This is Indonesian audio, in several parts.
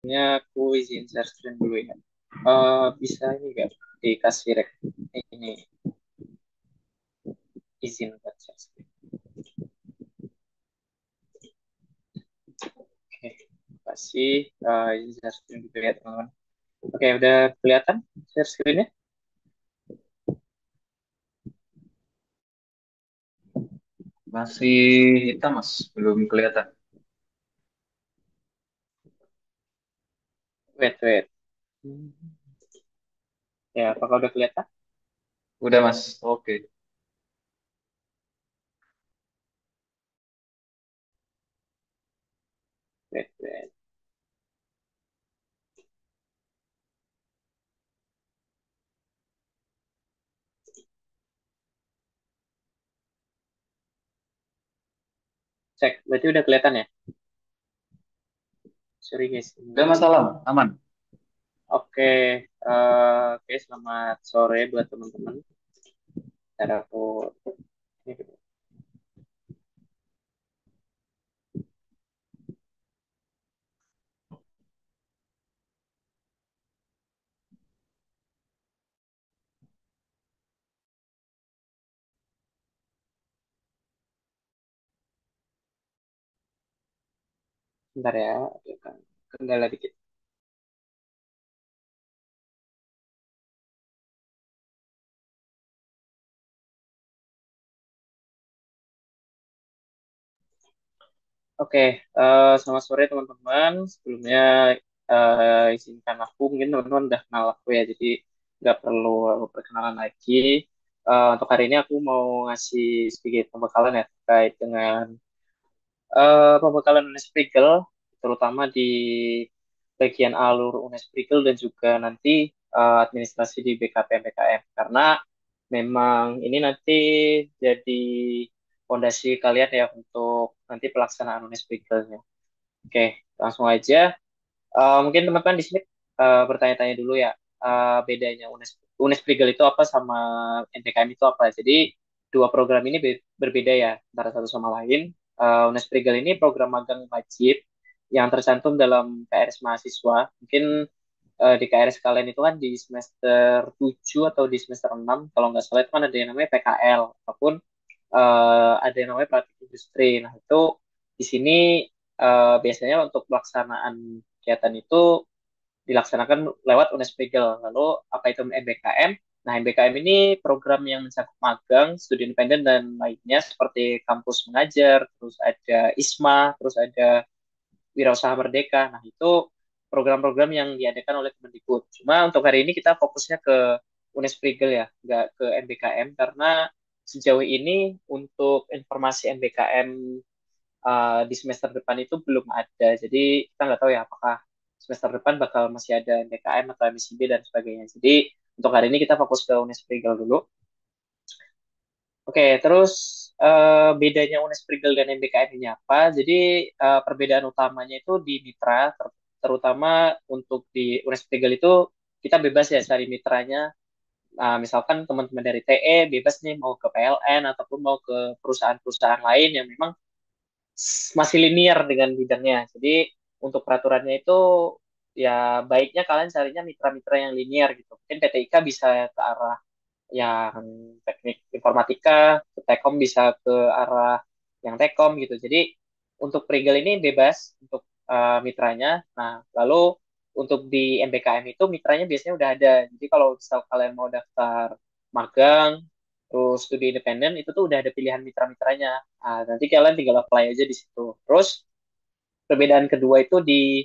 Sebelumnya aku izin share screen dulu ya. Bisa ini nggak dikasih ini izin buat share screen. Oke, terima kasih. Izin share screen dulu ya teman-teman. Oke, udah kelihatan share screen-nya? Masih hitam, Mas. Belum kelihatan. Wait, wait. Hmm. Ya, apakah udah kelihatan? Udah, Mas. Oke. Wait, wait. Cek, berarti udah kelihatan ya? Sorry guys. Udah, Mas Alam. Aman. Oke, oke, selamat sore buat teman-teman. Ntar aku ini dulu. Bentar ya, ada kendala dikit. Oke, selamat sore teman-teman. Sebelumnya izinkan aku, mungkin teman-teman udah kenal aku ya, jadi nggak perlu aku perkenalan lagi. Untuk hari ini aku mau ngasih sedikit pembekalan ya terkait dengan pembekalan Unesprigel, terutama di bagian alur Unesprigel dan juga nanti administrasi di BKPM. Karena memang ini nanti jadi fondasi kalian ya untuk nanti pelaksanaan Unesprigelnya. Oke, langsung aja. Mungkin teman-teman di sini bertanya-tanya dulu ya, bedanya Unesprigel itu apa sama NPKM itu apa. Jadi dua program ini berbeda ya antara satu sama lain. Unesprigel ini program magang wajib yang tercantum dalam KRS mahasiswa. Mungkin di KRS kalian itu kan di semester 7 atau di semester 6 kalau nggak salah itu kan ada yang namanya PKL ataupun ada yang namanya praktik industri. Nah, itu di sini biasanya untuk pelaksanaan kegiatan itu dilaksanakan lewat Unesprigel. Lalu apa itu MBKM? Nah, MBKM ini program yang mencakup magang, studi independen dan lainnya seperti kampus mengajar, terus ada ISMA, terus ada Wirausaha Merdeka. Nah, itu program-program yang diadakan oleh Kemendikbud. Cuma untuk hari ini kita fokusnya ke Unesprigel ya, nggak ke MBKM karena sejauh ini untuk informasi MBKM di semester depan itu belum ada. Jadi kita nggak tahu ya apakah semester depan bakal masih ada MBKM atau MICB dan sebagainya. Jadi untuk hari ini kita fokus ke Unesprigel dulu. Oke, terus bedanya Unesprigel dan MBKM ini apa? Jadi perbedaan utamanya itu di mitra, terutama untuk di Unesprigel itu kita bebas ya cari mitranya. Misalkan teman-teman dari TE bebas nih mau ke PLN ataupun mau ke perusahaan-perusahaan lain yang memang masih linear dengan bidangnya. Jadi untuk peraturannya itu ya baiknya kalian carinya mitra-mitra yang linear gitu. Mungkin PTIK bisa ke arah yang teknik informatika, Tekom bisa ke arah yang Tekom gitu. Jadi untuk Prigel ini bebas untuk mitranya. Nah, lalu untuk di MBKM itu mitranya biasanya udah ada. Jadi kalau misal kalian mau daftar magang, terus studi independen, itu tuh udah ada pilihan mitra-mitranya. Nah, nanti kalian tinggal apply aja di situ. Terus perbedaan kedua itu di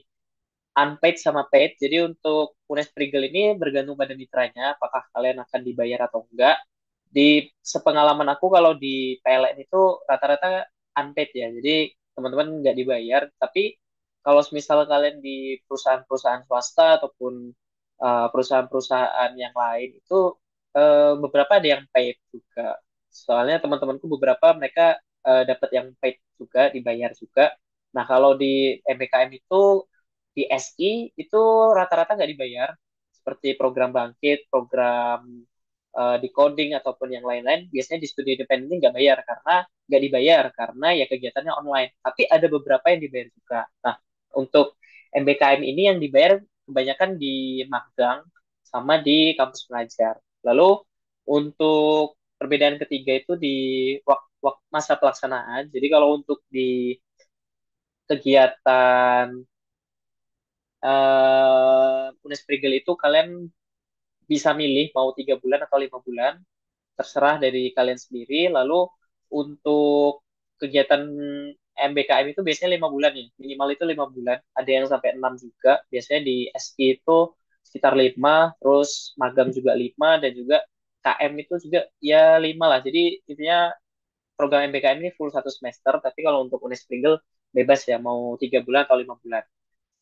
unpaid sama paid. Jadi untuk Unesprigel ini bergantung pada mitranya, apakah kalian akan dibayar atau enggak. Di sepengalaman aku kalau di PLN itu rata-rata unpaid ya. Jadi teman-teman nggak dibayar. Tapi kalau misal kalian di perusahaan-perusahaan swasta ataupun perusahaan-perusahaan yang lain itu beberapa ada yang paid juga. Soalnya teman-temanku beberapa mereka dapat yang paid juga, dibayar juga. Nah, kalau di MBKM itu di SI itu rata-rata nggak dibayar seperti program bangkit, program di coding ataupun yang lain-lain biasanya di studi independen ini nggak dibayar karena ya kegiatannya online. Tapi ada beberapa yang dibayar juga. Nah, untuk MBKM ini yang dibayar kebanyakan di magang sama di kampus pengajar. Lalu untuk perbedaan ketiga itu di waktu masa pelaksanaan. Jadi kalau untuk di kegiatan Unesprigel itu kalian bisa milih mau 3 bulan atau 5 bulan, terserah dari kalian sendiri. Lalu untuk kegiatan MBKM itu biasanya 5 bulan ya, minimal itu 5 bulan. Ada yang sampai 6 juga. Biasanya di SI itu sekitar 5, terus magang juga 5, dan juga KM itu juga ya 5 lah. Jadi intinya program MBKM ini full 1 semester, tapi kalau untuk Unesprigel bebas ya, mau 3 bulan atau 5 bulan.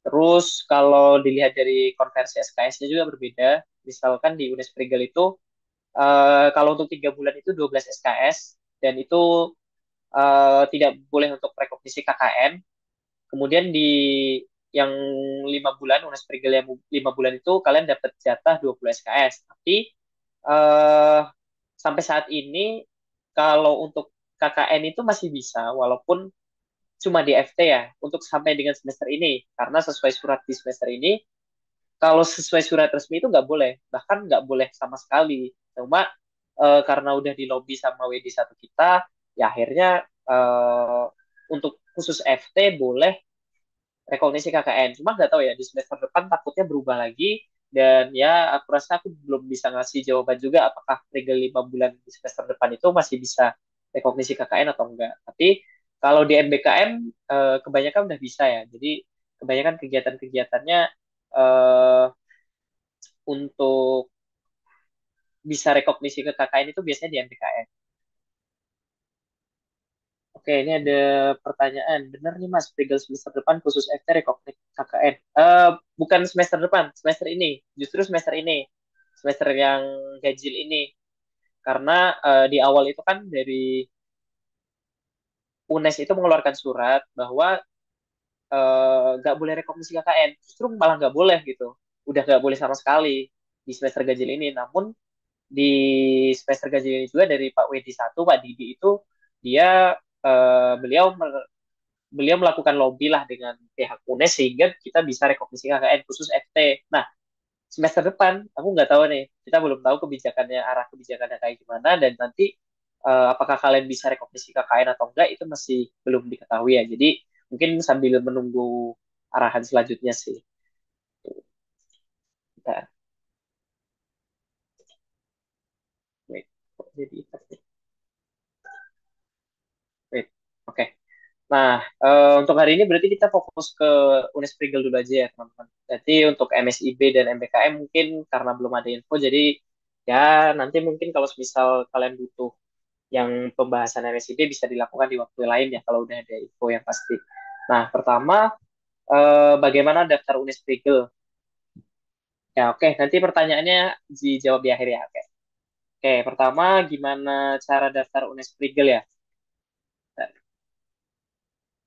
Terus kalau dilihat dari konversi SKS-nya juga berbeda. Misalkan di Unesprigel itu kalau untuk 3 bulan itu 12 SKS, dan itu tidak boleh untuk rekognisi KKN. Kemudian di yang 5 bulan, Unesprigel yang 5 bulan itu kalian dapat jatah 20 SKS. Tapi eh, sampai saat ini kalau untuk KKN itu masih bisa, walaupun cuma di FT ya, untuk sampai dengan semester ini. Karena sesuai surat di semester ini, kalau sesuai surat resmi itu nggak boleh, bahkan nggak boleh sama sekali. Cuma karena udah di lobby sama WD1 kita, ya akhirnya untuk khusus FT boleh rekognisi KKN. Cuma nggak tahu ya, di semester depan takutnya berubah lagi, dan ya aku rasa aku belum bisa ngasih jawaban juga apakah legal 5 bulan di semester depan itu masih bisa rekognisi KKN atau enggak. Tapi kalau di MBKM kebanyakan udah bisa ya. Jadi kebanyakan kegiatan-kegiatannya eh, untuk bisa rekognisi ke KKN itu biasanya di MBKM. Oke, ini ada pertanyaan. Benar nih Mas, legal semester depan khusus FT rekognisi KKN. Bukan semester depan, semester ini. Justru semester ini. Semester yang ganjil ini. Karena di awal itu kan dari UNES itu mengeluarkan surat bahwa nggak boleh rekognisi KKN. Justru malah nggak boleh gitu. Udah nggak boleh sama sekali di semester ganjil ini. Namun di semester ganjil ini juga dari Pak WD1, Pak Didi itu dia beliau beliau melakukan lobby lah dengan pihak UNES sehingga kita bisa rekognisi KKN khusus FT. Nah, semester depan aku nggak tahu nih, kita belum tahu kebijakannya, arah kebijakannya kayak gimana, dan nanti apakah kalian bisa rekognisi KKN atau enggak itu masih belum diketahui ya. Jadi mungkin sambil menunggu arahan selanjutnya sih. Kita wait, kok jadi wait. Oke. Nah, untuk hari ini berarti kita fokus ke Unesprigel dulu aja ya, teman-teman. Jadi untuk MSIB dan MBKM mungkin karena belum ada info, jadi ya nanti mungkin kalau misal kalian butuh yang pembahasan MSIB bisa dilakukan di waktu lain ya, kalau udah ada info yang pasti. Nah, pertama, bagaimana daftar Unesprigel? Ya, oke. Nanti pertanyaannya dijawab di akhir ya. Oke. Oke, pertama gimana cara daftar Unesprigel ya?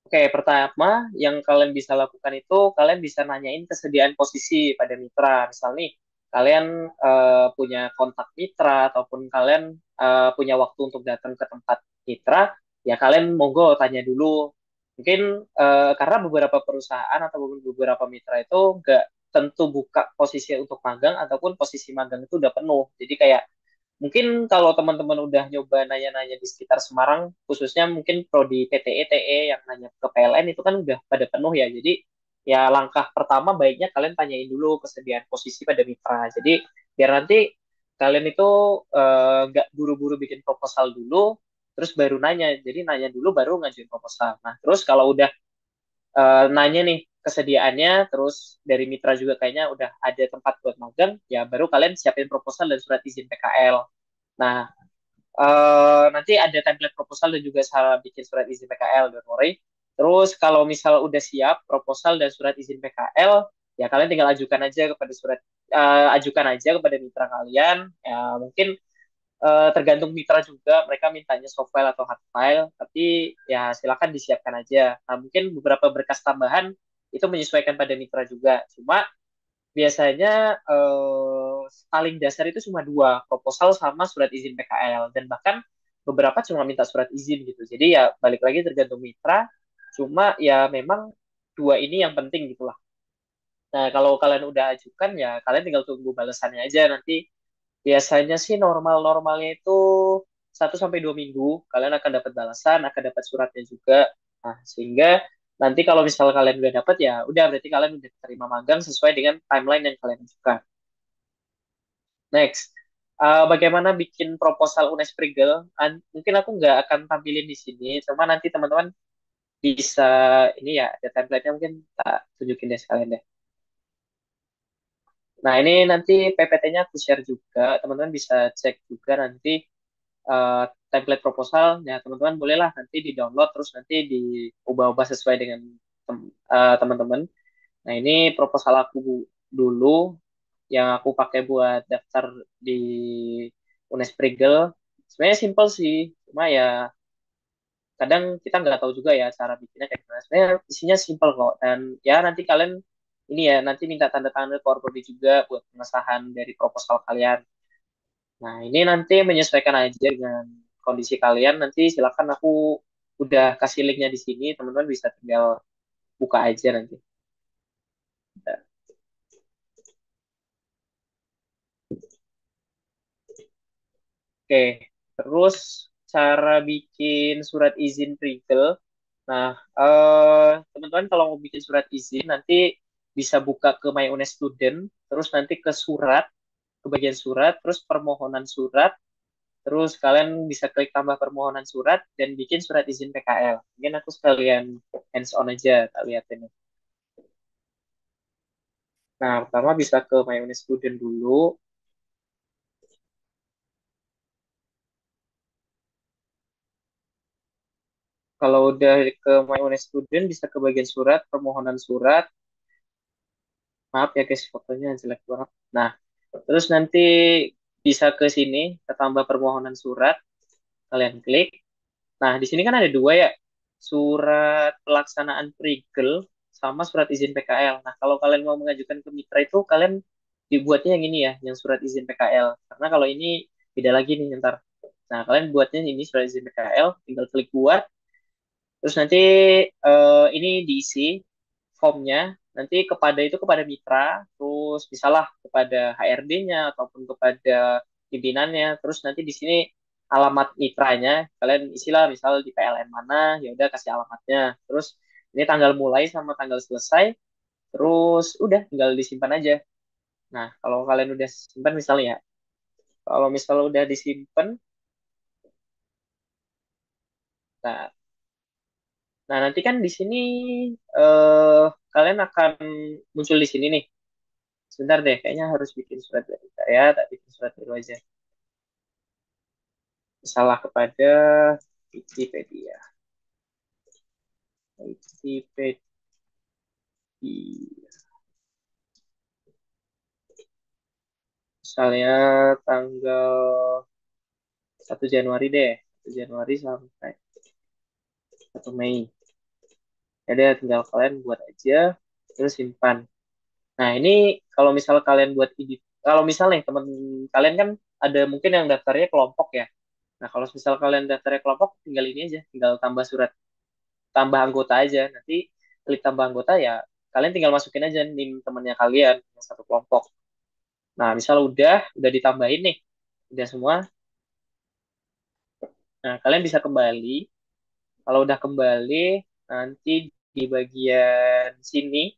Oke, pertama yang kalian bisa lakukan itu kalian bisa nanyain kesediaan posisi pada mitra. Misal nih, kalian punya kontak mitra ataupun kalian punya waktu untuk datang ke tempat mitra, ya kalian monggo tanya dulu. Mungkin karena beberapa perusahaan atau beberapa mitra itu nggak tentu buka posisi untuk magang ataupun posisi magang itu udah penuh. Jadi kayak mungkin kalau teman-teman udah nyoba nanya-nanya di sekitar Semarang, khususnya mungkin prodi PTE, TE yang nanya ke PLN itu kan udah pada penuh ya. Jadi ya langkah pertama baiknya kalian tanyain dulu kesediaan posisi pada mitra. Jadi biar nanti kalian itu nggak buru-buru bikin proposal dulu, terus baru nanya. Jadi nanya dulu baru ngajuin proposal. Nah, terus kalau udah nanya nih kesediaannya, terus dari mitra juga kayaknya udah ada tempat buat magang, ya baru kalian siapin proposal dan surat izin PKL. Nah, nanti ada template proposal dan juga cara bikin surat izin PKL, don't worry. Terus kalau misal udah siap proposal dan surat izin PKL, ya kalian tinggal ajukan aja kepada ajukan aja kepada mitra kalian. Ya mungkin tergantung mitra juga, mereka mintanya soft file atau hard file, tapi ya silakan disiapkan aja. Nah, mungkin beberapa berkas tambahan itu menyesuaikan pada mitra juga. Cuma biasanya paling dasar itu cuma dua, proposal sama surat izin PKL, dan bahkan beberapa cuma minta surat izin gitu. Jadi ya balik lagi tergantung mitra, cuma ya memang dua ini yang penting gitu lah. Nah, kalau kalian udah ajukan ya kalian tinggal tunggu balasannya aja nanti. Biasanya sih normal-normalnya itu 1 sampai 2 minggu kalian akan dapat balasan, akan dapat suratnya juga. Nah, sehingga nanti kalau misal kalian udah dapat ya udah berarti kalian udah terima magang sesuai dengan timeline yang kalian ajukan. Next, bagaimana bikin proposal Unesprigel? Mungkin aku nggak akan tampilin di sini, cuma nanti teman-teman bisa ini ya ada template-nya mungkin tak tunjukin deh sekalian deh. Nah, ini nanti PPT-nya aku share juga, teman-teman bisa cek juga nanti eh, template proposal ya teman-teman bolehlah nanti di-download terus nanti diubah-ubah sesuai dengan teman-teman. Nah, ini proposal aku dulu yang aku pakai buat daftar di Unesprigel. Sebenarnya simple sih, cuma ya kadang kita nggak tahu juga ya cara bikinnya kayak gimana. Sebenarnya isinya simple kok dan ya nanti kalian ini ya nanti minta tanda tangan ke Corpori juga buat pengesahan dari proposal kalian. Nah, ini nanti menyesuaikan aja dengan kondisi kalian. Nanti silakan aku udah kasih linknya di sini, teman-teman bisa tinggal buka aja nanti. Oke, terus cara bikin surat izin Prigel. Nah, teman-teman kalau mau bikin surat izin nanti bisa buka ke My UNES Student, terus nanti ke surat, ke bagian surat, terus permohonan surat, terus kalian bisa klik tambah permohonan surat dan bikin surat izin PKL. Mungkin aku sekalian hands on aja, tak lihat ini. Nah, pertama bisa ke My UNES Student dulu. Kalau udah ke My UNES Student bisa ke bagian surat, permohonan surat. Maaf ya guys, fotonya jelek banget. Nah, terus nanti bisa ke sini, ke tambah permohonan surat, kalian klik. Nah, di sini kan ada dua ya, surat pelaksanaan perigel sama surat izin PKL. Nah, kalau kalian mau mengajukan ke mitra itu, kalian dibuatnya yang ini ya, yang surat izin PKL. Karena kalau ini beda lagi nih ntar. Nah, kalian buatnya ini surat izin PKL, tinggal klik buat. Terus nanti ini diisi formnya nanti kepada mitra, terus misalnya kepada HRD-nya ataupun kepada pimpinannya. Terus nanti di sini alamat mitranya kalian isilah misal di PLN mana, ya udah kasih alamatnya. Terus ini tanggal mulai sama tanggal selesai, terus udah tinggal disimpan aja. Nah, kalau kalian udah simpan misalnya ya, kalau misalnya udah disimpan, nah, nah nanti kan di sini eh kalian akan muncul di sini nih. Sebentar deh, kayaknya harus bikin surat dari saya, tak bikin surat dulu aja. Salah kepada Wikipedia. Wikipedia. Misalnya tanggal 1 Januari deh. 1 Januari sampai 1 Mei. Jadi tinggal kalian buat aja, terus simpan. Nah, ini kalau misal kalian buat ini, kalau misalnya teman kalian kan ada mungkin yang daftarnya kelompok ya. Nah, kalau misal kalian daftarnya kelompok, tinggal ini aja, tinggal tambah surat, tambah anggota aja. Nanti klik tambah anggota ya, kalian tinggal masukin aja nim temannya kalian yang satu kelompok. Nah, misal udah ditambahin nih, udah semua. Nah, kalian bisa kembali. Kalau udah kembali, nanti di bagian sini.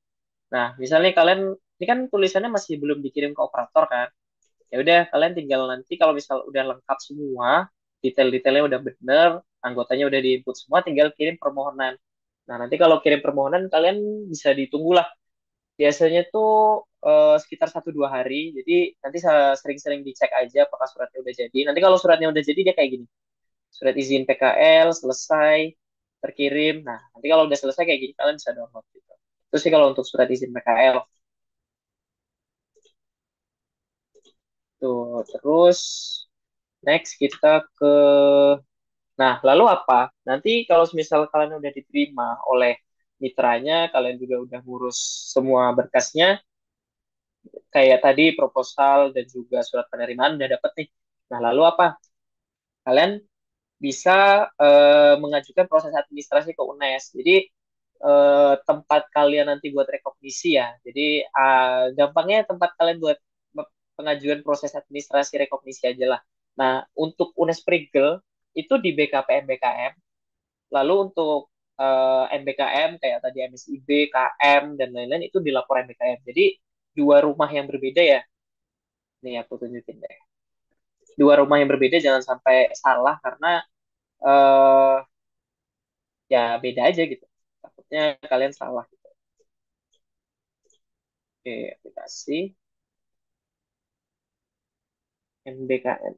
Nah, misalnya kalian ini kan tulisannya masih belum dikirim ke operator kan? Ya udah, kalian tinggal nanti kalau misal udah lengkap semua, detail-detailnya udah bener, anggotanya udah diinput semua, tinggal kirim permohonan. Nah, nanti kalau kirim permohonan, kalian bisa ditunggu lah. Biasanya tuh sekitar 1 2 hari. Jadi nanti sering-sering dicek aja apakah suratnya udah jadi. Nanti kalau suratnya udah jadi dia kayak gini. Surat izin PKL selesai, terkirim. Nah, nanti kalau udah selesai kayak gini kalian bisa download gitu. Terus sih kalau untuk surat izin PKL tuh terus next kita ke nah, lalu apa? Nanti kalau misal kalian udah diterima oleh mitranya, kalian juga udah ngurus semua berkasnya, kayak tadi proposal dan juga surat penerimaan udah dapet nih. Nah, lalu apa? Kalian bisa mengajukan proses administrasi ke UNES. Jadi tempat kalian nanti buat rekognisi ya. Jadi gampangnya tempat kalian buat pengajuan proses administrasi rekognisi aja lah. Nah, untuk Unesprigel itu di BKP MBKM. Lalu untuk MBKM kayak tadi MSIB, KM, dan lain-lain itu di lapor MBKM. Jadi dua rumah yang berbeda ya. Nih aku tunjukin deh. Dua rumah yang berbeda jangan sampai salah karena eh ya beda aja gitu. Takutnya kalian salah gitu. Oke, aplikasi MBKM.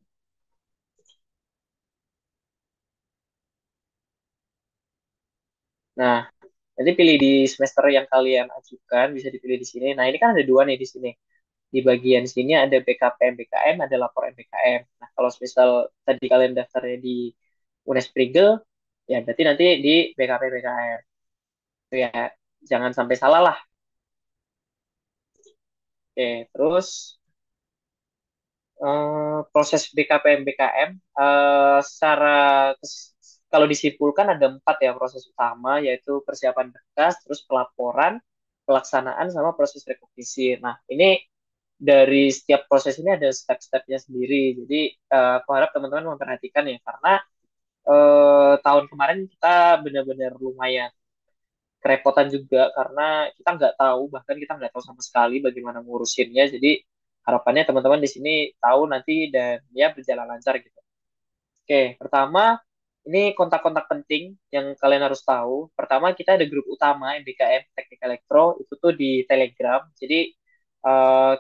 Nah, nanti pilih di semester yang kalian ajukan, bisa dipilih di sini. Nah, ini kan ada dua nih di sini. Di bagian sini ada BKP MBKM, ada lapor MBKM. Nah, kalau misal tadi kalian daftarnya di Unesprigel, ya berarti nanti di BKP MBKM. Itu ya, jangan sampai salah lah. Oke, terus proses BKP MBKM secara kalau disimpulkan ada empat ya proses utama yaitu persiapan berkas, terus pelaporan, pelaksanaan sama proses rekognisi. Nah ini dari setiap proses ini ada step-stepnya sendiri. Jadi aku harap teman-teman memperhatikan ya karena tahun kemarin kita benar-benar lumayan kerepotan juga karena kita nggak tahu bahkan kita nggak tahu sama sekali bagaimana ngurusinnya. Jadi harapannya teman-teman di sini tahu nanti dan ya berjalan lancar gitu. Oke, pertama ini kontak-kontak penting yang kalian harus tahu. Pertama kita ada grup utama MBKM Teknik Elektro itu tuh di Telegram. Jadi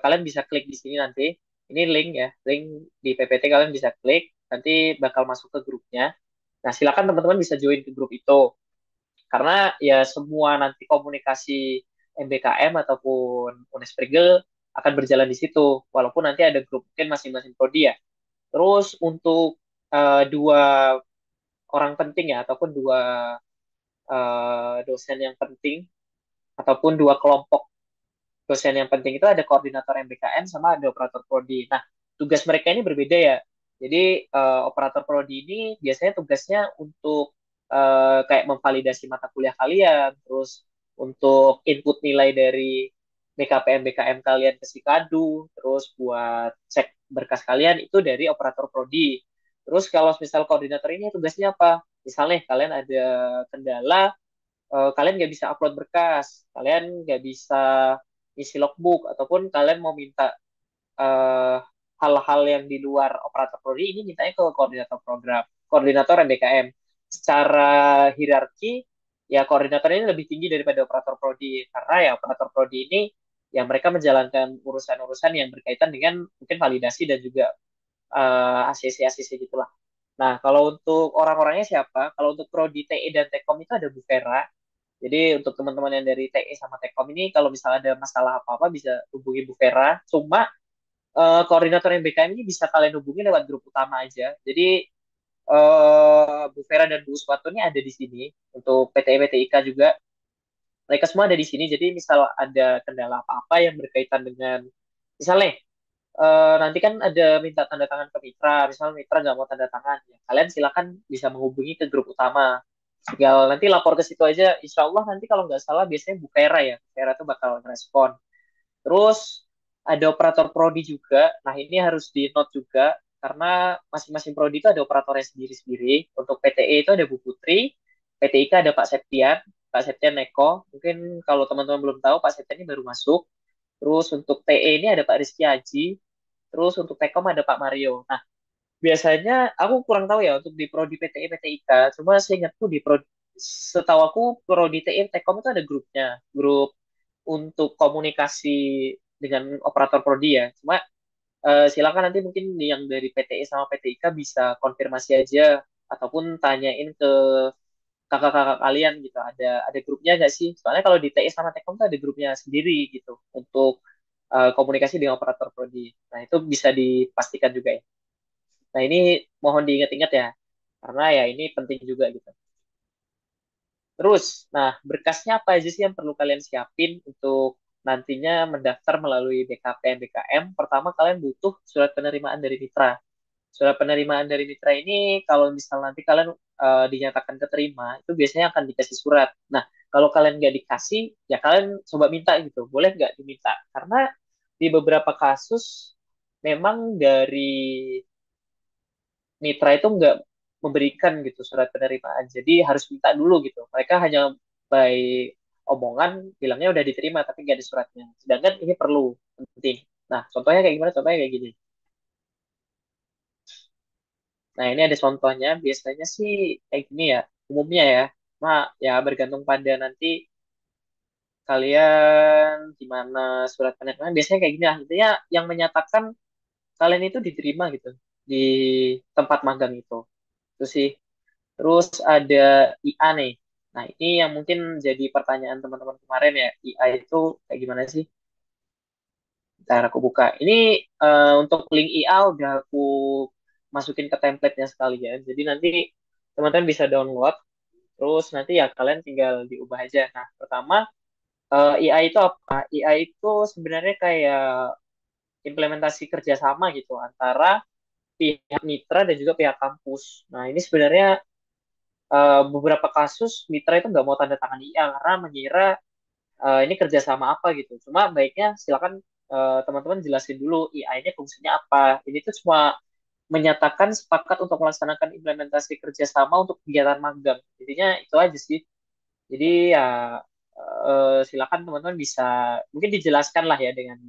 kalian bisa klik di sini nanti. Ini link ya, link di PPT kalian bisa klik. Nanti bakal masuk ke grupnya. Nah, silakan teman-teman bisa join ke grup itu karena ya semua nanti komunikasi MBKM ataupun Unesprigel akan berjalan di situ walaupun nanti ada grup mungkin masing-masing prodi ya. Terus untuk dua orang penting ya ataupun dua dosen yang penting ataupun dua kelompok dosen yang penting itu ada koordinator MBKM sama ada operator prodi. Nah, tugas mereka ini berbeda ya. Jadi operator prodi ini biasanya tugasnya untuk kayak memvalidasi mata kuliah kalian, terus untuk input nilai dari BKPM BKM kalian ke Sikadu, terus buat cek berkas kalian itu dari operator prodi. Terus kalau misal koordinator ini tugasnya apa? Misalnya kalian ada kendala, kalian nggak bisa upload berkas, kalian nggak bisa isi logbook, ataupun kalian mau minta eh, hal-hal yang di luar operator prodi ini mintanya ke koordinator program, koordinator MBKM. Secara hierarki, ya koordinator ini lebih tinggi daripada operator prodi karena ya operator prodi ini ya mereka menjalankan urusan-urusan yang berkaitan dengan mungkin validasi dan juga ACC-ACC gitulah. Nah, kalau untuk orang-orangnya siapa? Kalau untuk prodi TE dan Tekom itu ada Bu Vera. Jadi untuk teman-teman yang dari TE sama Tekom ini kalau misalnya ada masalah apa-apa bisa hubungi Bu Vera. Cuma koordinator MBKM ini bisa kalian hubungi lewat grup utama aja. Jadi Bu Vera dan Bu Uswatu ini ada di sini untuk PTE PTIK juga. Mereka semua ada di sini. Jadi misal ada kendala apa-apa yang berkaitan dengan misalnya nanti kan ada minta tanda tangan ke mitra, misalnya mitra nggak mau tanda tangan, ya, kalian silakan bisa menghubungi ke grup utama. Tinggal nanti lapor ke situ aja, insya Allah nanti kalau nggak salah biasanya Bu Vera ya, Bu Vera tuh bakal respon. Terus ada operator prodi juga, nah ini harus di note juga, karena masing-masing prodi itu ada operatornya sendiri-sendiri. Untuk PTE itu ada Bu Putri, PTIK ada Pak Septian, Pak Septian Neko. Mungkin kalau teman-teman belum tahu, Pak Septian ini baru masuk. Terus untuk TE ini ada Pak Rizky Haji, terus untuk Tekom ada Pak Mario. Nah, biasanya aku kurang tahu ya untuk di prodi PTE PTIK, cuma saya ingatku di prodi setahu aku prodi TE Tekom itu ada grupnya, grup untuk komunikasi dengan operator prodi ya. Cuma silakan nanti mungkin yang dari PTE sama PTIK bisa konfirmasi aja ataupun tanyain ke kakak-kakak kalian gitu. Ada grupnya nggak sih? Soalnya kalau di TE sama Tekom tuh ada grupnya sendiri gitu untuk komunikasi dengan operator prodi. Nah, itu bisa dipastikan juga ya. Nah, ini mohon diingat-ingat ya, karena ya ini penting juga gitu. Terus, nah berkasnya apa aja sih yang perlu kalian siapin untuk nantinya mendaftar melalui BKPM BKM? Pertama, kalian butuh surat penerimaan dari mitra. Surat penerimaan dari mitra ini kalau misal nanti kalian dinyatakan keterima, itu biasanya akan dikasih surat. Nah, Kalau kalian nggak dikasih, ya kalian coba minta gitu. Boleh nggak diminta? Karena di beberapa kasus memang dari mitra itu nggak memberikan gitu surat penerimaan. Jadi harus minta dulu gitu. Mereka hanya by omongan bilangnya udah diterima tapi nggak ada suratnya. Sedangkan ini perlu penting. Nah, contohnya kayak gimana? Contohnya kayak gini. Nah, ini ada contohnya. Biasanya sih kayak gini ya. Umumnya ya. Nah, ya bergantung pada nanti kalian gimana surat penerimaan. Biasanya kayak gini lah. Intinya yang menyatakan kalian itu diterima gitu di tempat magang itu. Itu sih. Terus ada IA nih. Nah, ini yang mungkin jadi pertanyaan teman-teman kemarin ya. IA itu kayak gimana sih? Ntar aku buka. Ini untuk link IA udah aku masukin ke template-nya sekalian. Jadi nanti teman-teman bisa download. Terus nanti ya kalian tinggal diubah aja. Nah, pertama IA itu apa? IA itu sebenarnya kayak implementasi kerjasama gitu antara pihak mitra dan juga pihak kampus. Nah, ini sebenarnya beberapa kasus mitra itu nggak mau tanda tangan IA karena mengira ini kerjasama apa gitu. Cuma baiknya silakan teman-teman jelasin dulu IA ini fungsinya apa. Ini tuh cuma menyatakan sepakat untuk melaksanakan implementasi kerjasama untuk kegiatan magang. Intinya itu aja sih. Jadi ya silakan teman-teman bisa mungkin dijelaskan lah ya dengan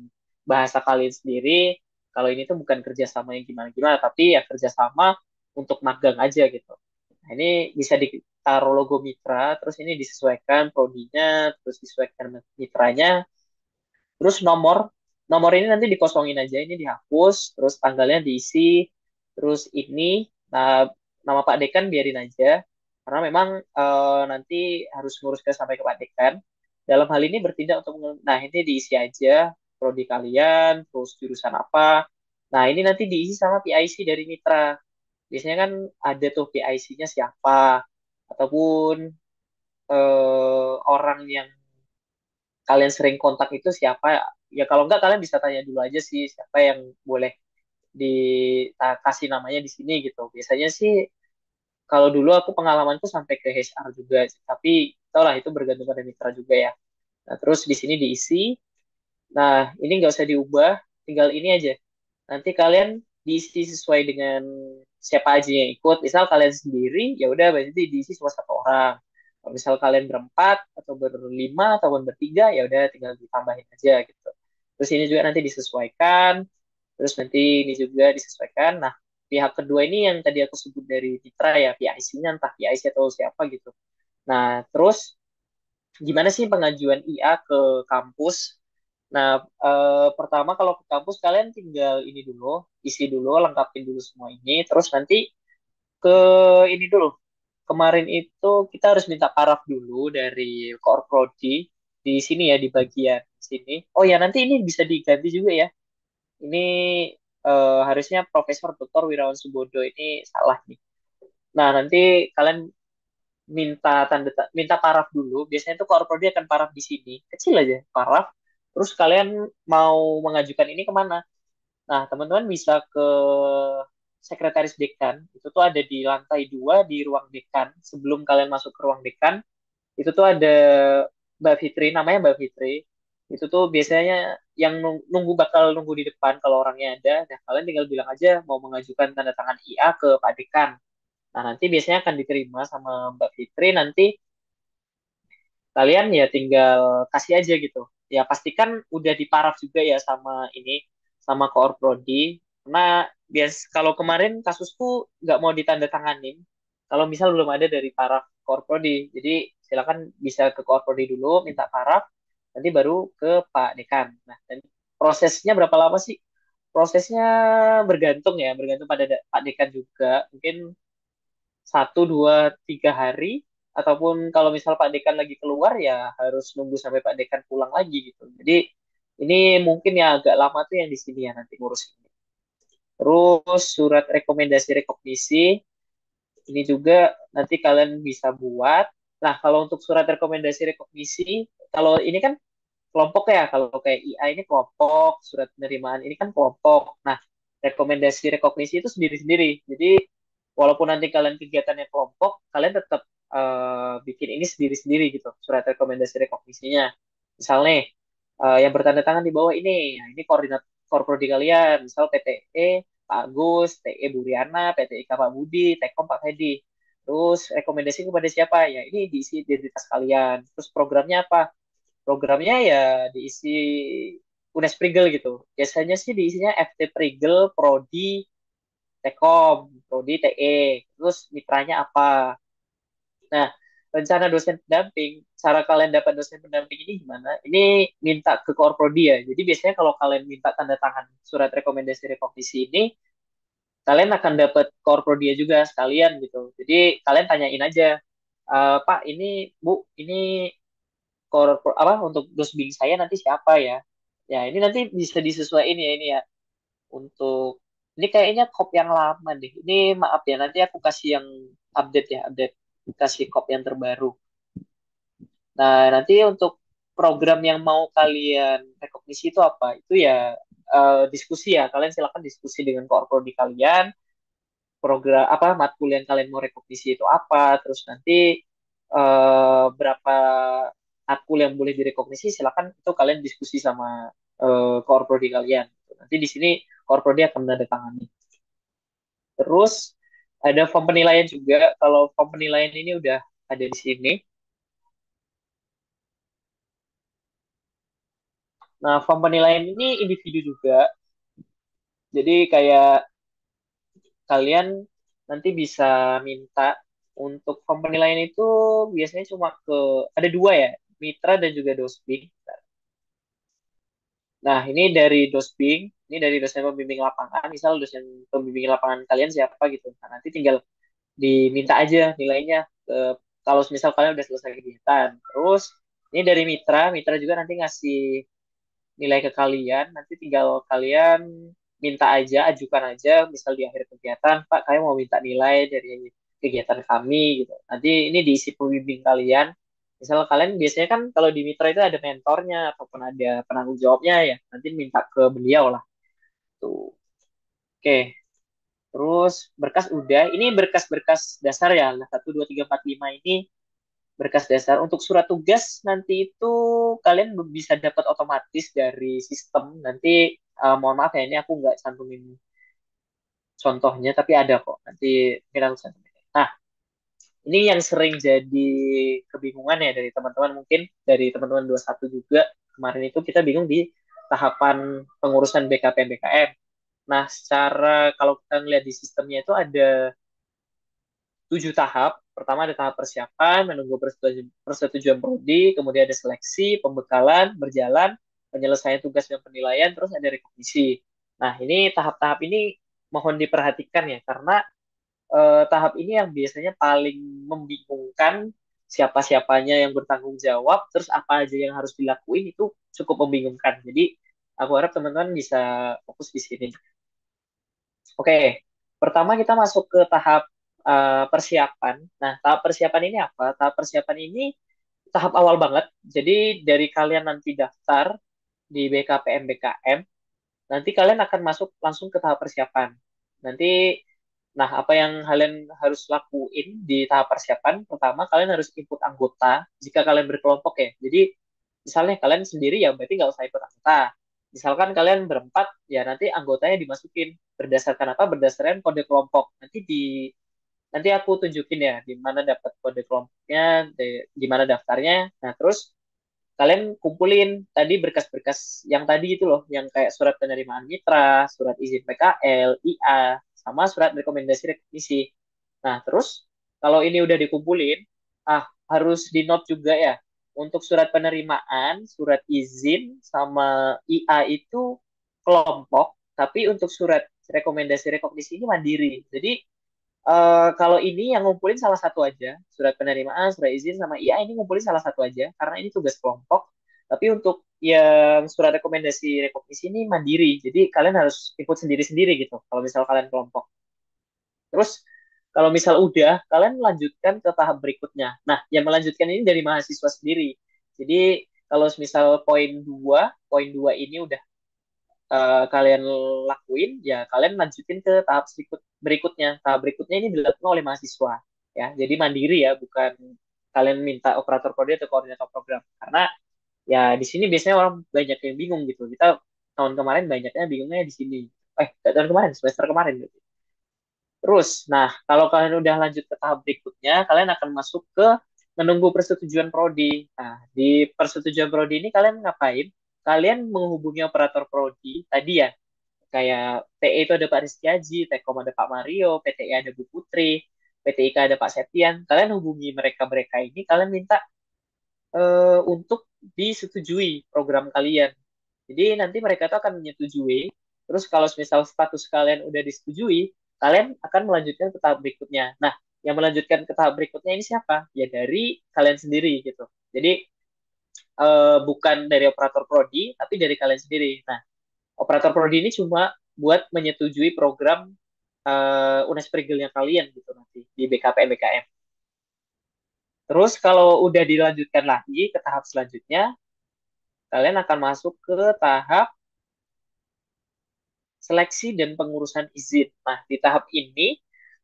bahasa kalian sendiri. Kalau ini tuh bukan kerjasama yang gimana-gimana, tapi ya kerjasama untuk magang aja gitu. Nah, ini bisa ditaruh logo mitra, terus ini disesuaikan prodinya, terus disesuaikan mitranya, terus nomor ini nanti dikosongin aja, ini dihapus, terus tanggalnya diisi, terus ini, nah, nama Pak Dekan biarin aja, karena memang nanti harus ngurus sampai ke Pak Dekan. Dalam hal ini bertindak untuk, nah ini diisi aja, prodi kalian, terus jurusan apa. Nah ini nanti diisi sama PIC dari mitra. Biasanya kan ada tuh PIC-nya siapa, ataupun orang yang kalian sering kontak itu siapa. Ya kalau enggak kalian bisa tanya dulu aja sih siapa yang boleh dikasih namanya di sini gitu. Biasanya sih kalau dulu aku pengalamanku sampai ke HR juga, tapi tau lah itu bergantung pada mitra juga ya. Nah, terus di sini diisi. Nah, ini nggak usah diubah, tinggal ini aja. Nanti kalian diisi sesuai dengan siapa aja yang ikut. Misal kalian sendiri, ya udah berarti diisi cuma satu orang. Kalau misal kalian berempat atau berlima ataupun bertiga, ya udah tinggal ditambahin aja gitu. Terus ini juga nanti disesuaikan. Terus nanti ini juga disesuaikan. Nah, pihak kedua ini yang tadi aku sebut dari Mitra ya, PIC-nya entah PIC atau siapa gitu. Nah, terus gimana sih pengajuan IA ke kampus? Nah, pertama kalau ke kampus kalian tinggal ini dulu, isi dulu, lengkapin dulu semua ini, terus nanti ke ini dulu. Kemarin itu kita harus minta paraf dulu dari Core Prodi di sini ya di bagian sini. Oh ya nanti ini bisa diganti juga ya. Ini harusnya Profesor Dr. Wirawan Subodo ini salah nih. Nah nanti kalian minta paraf dulu. Biasanya tuh Core Prodi akan paraf di sini, kecil aja paraf. Terus kalian mau mengajukan ini kemana? Nah, teman-teman bisa ke sekretaris dekan. Itu tuh ada di lantai 2 di ruang dekan. Sebelum kalian masuk ke ruang dekan, itu tuh ada Mbak Fitri, namanya Mbak Fitri. Itu tuh biasanya yang nunggu bakal nunggu di depan kalau orangnya ada. Nah, kalian tinggal bilang aja mau mengajukan tanda tangan IA ke Pak Dekan. Nah, nanti biasanya akan diterima sama Mbak Fitri. Nanti kalian ya tinggal kasih aja gitu. Ya pastikan udah diparaf juga ya sama ini sama koor prodi karena kalau kemarin kasusku nggak mau ditandatanganin kalau misal belum ada dari paraf koor prodi. Jadi silakan bisa ke koor prodi dulu minta paraf nanti baru ke Pak Dekan. Nah, dan prosesnya berapa lama sih? Prosesnya bergantung ya, bergantung pada Pak Dekan juga. Mungkin 1, 2, 3 hari ataupun kalau misal Pak Dekan lagi keluar ya harus nunggu sampai Pak Dekan pulang lagi gitu. Jadi ini mungkin ya agak lama tuh yang di sini ya nanti ngurus ini. Terus surat rekomendasi rekognisi ini juga nanti kalian bisa buat. Nah, kalau untuk surat rekomendasi rekognisi, kalau ini kan kelompok ya, kalau kayak IA ini kelompok, surat penerimaan ini kan kelompok. Nah, rekomendasi rekognisi itu sendiri-sendiri. Jadi, walaupun nanti kalian kegiatannya kelompok, kalian tetap bikin ini sendiri-sendiri gitu, surat rekomendasi rekognisinya. Misalnya yang bertanda tangan di bawah ini, ya, ini koordinat korprodi kalian, misal PTE Pak Agus, TE Bu Riana, PTIK Pak Budi, Tekom Pak Hedi. Terus rekomendasi kepada siapa? Ya ini diisi identitas kalian. Terus programnya apa? Programnya ya diisi Unesprigel gitu. Biasanya sih diisinya FT Prigel, Prodi, Tekom, Prodi, TE. Terus mitranya apa? Nah, rencana dosen pendamping, cara kalian dapat dosen pendamping ini gimana? Ini minta ke core prodi ya. Jadi biasanya kalau kalian minta tanda tangan surat rekomendasi rekognisi ini, kalian akan dapat core prodi juga sekalian gitu. Jadi kalian tanyain aja, Pak, ini Bu, ini apa untuk dosbing saya nanti siapa ya? Ya ini nanti bisa disesuaikan ya ini ya untuk ini kayaknya kop yang lama deh. Ini maaf ya nanti aku kasih yang update ya, update kasih kop yang terbaru. Nah, nanti untuk program yang mau kalian rekognisi itu apa? Itu ya diskusi ya. Kalian silakan diskusi dengan koorprodi kalian. Program apa matkul yang kalian mau rekognisi itu apa? Terus nanti berapa matkul yang boleh direkognisi? Silakan itu kalian diskusi sama koorprodi kalian. Nanti di sini koorprodi akan menandatangani. Terus ada form penilaian juga. Kalau form penilaian ini udah ada di sini. Nah, form penilaian ini individu juga. Jadi kayak kalian nanti bisa minta untuk form penilaian itu biasanya cuma ke ada dua ya, mitra dan juga dosping. Nah, ini dari dosping, ini dari dosen pembimbing lapangan. Misal dosen pembimbing lapangan kalian siapa gitu. Nah, nanti tinggal diminta aja nilainya kalau misal kalian udah selesai kegiatan. Terus ini dari mitra, mitra juga nanti ngasih nilai ke kalian, nanti tinggal kalian minta aja, ajukan aja, misal di akhir kegiatan, Pak, kalian mau minta nilai dari kegiatan kami, gitu. Nanti ini diisi pembimbing kalian. Misal kalian biasanya kan kalau di mitra itu ada mentornya ataupun ada penanggung jawabnya ya, nanti minta ke beliau lah. Tuh. Oke, terus berkas udah. Ini berkas-berkas dasar ya, nah, 1, 2, 3, 4, 5 ini berkas dasar. Untuk surat tugas nanti itu kalian bisa dapat otomatis dari sistem. Nanti mohon maaf ya ini aku nggak cantumin contohnya, tapi ada kok. Nanti mungkin aku cantumin. Nah, ini yang sering jadi kebingungan ya dari teman-teman mungkin dari teman-teman 21 juga kemarin itu kita bingung di tahapan pengurusan BKP BKM. Nah, secara kalau kita ngeliat di sistemnya itu ada 7 tahap. Pertama ada tahap persiapan, menunggu persetujuan prodi, kemudian ada seleksi, pembekalan, berjalan, penyelesaian tugas dan penilaian, terus ada rekognisi. Nah, ini tahap-tahap ini mohon diperhatikan ya, karena tahap ini yang biasanya paling membingungkan siapa-siapanya yang bertanggung jawab, terus apa aja yang harus dilakuin itu cukup membingungkan. Jadi, aku harap teman-teman bisa fokus di sini. Oke, pertama kita masuk ke tahap persiapan. Nah, tahap persiapan ini apa? Tahap persiapan ini tahap awal banget. Jadi dari kalian nanti daftar di BKPM BKM, nanti kalian akan masuk langsung ke tahap persiapan. Nanti, nah apa yang kalian harus lakuin di tahap persiapan? Pertama, kalian harus input anggota jika kalian berkelompok ya. Jadi misalnya kalian sendiri ya berarti nggak usah ikut anggota. Misalkan kalian berempat, ya nanti anggotanya dimasukin berdasarkan apa? Berdasarkan kode kelompok. Nanti aku tunjukin ya di mana dapat kode kelompoknya, di mana daftarnya. Nah, terus kalian kumpulin tadi berkas-berkas yang tadi itu loh, yang kayak surat penerimaan mitra, surat izin PKL, IA, sama surat rekomendasi rekomendasi. Nah, terus kalau ini udah dikumpulin, harus di note juga ya. Untuk surat penerimaan, surat izin, sama IA itu kelompok, tapi untuk surat rekomendasi rekomendasi ini mandiri. Jadi kalau ini yang ngumpulin salah satu aja, surat penerimaan, surat izin, sama IA ini ngumpulin salah satu aja, karena ini tugas kelompok. Tapi untuk yang surat rekomendasi rekomendasi ini mandiri, jadi kalian harus input sendiri-sendiri gitu. Kalau misal kalian kelompok. Terus kalau misal udah, kalian lanjutkan ke tahap berikutnya. Nah, yang melanjutkan ini dari mahasiswa sendiri. Jadi kalau misal poin 2 ini udah kalian lakuin, ya kalian lanjutin ke tahap berikutnya. Tahap berikutnya ini dilakukan oleh mahasiswa. ya. Jadi mandiri ya, bukan kalian minta operator prodi atau koordinator program. Karena ya di sini biasanya orang banyak yang bingung gitu. Kita tahun kemarin banyaknya bingungnya di sini. Tahun kemarin, semester kemarin gitu. Terus, nah kalau kalian udah lanjut ke tahap berikutnya, kalian akan masuk ke menunggu persetujuan prodi. Nah, di persetujuan prodi ini kalian ngapain? Kalian menghubungi operator prodi tadi ya, kayak PE itu ada Pak Rizky Haji, Tekom ada Pak Mario, PTI ada Bu Putri, PTIK ada Pak Septian. Kalian hubungi mereka-mereka ini, kalian minta untuk disetujui program kalian. Jadi nanti mereka itu akan menyetujui. Terus kalau misal status kalian udah disetujui, kalian akan melanjutkan ke tahap berikutnya. Nah, yang melanjutkan ke tahap berikutnya ini siapa? Ya dari kalian sendiri gitu. Jadi bukan dari operator prodi, tapi dari kalian sendiri. Nah, operator prodi ini cuma buat menyetujui program UNES Perigelnya kalian gitu nanti di BKPM BKM. Terus kalau udah dilanjutkan lagi ke tahap selanjutnya, kalian akan masuk ke tahap seleksi dan pengurusan izin. Nah, di tahap ini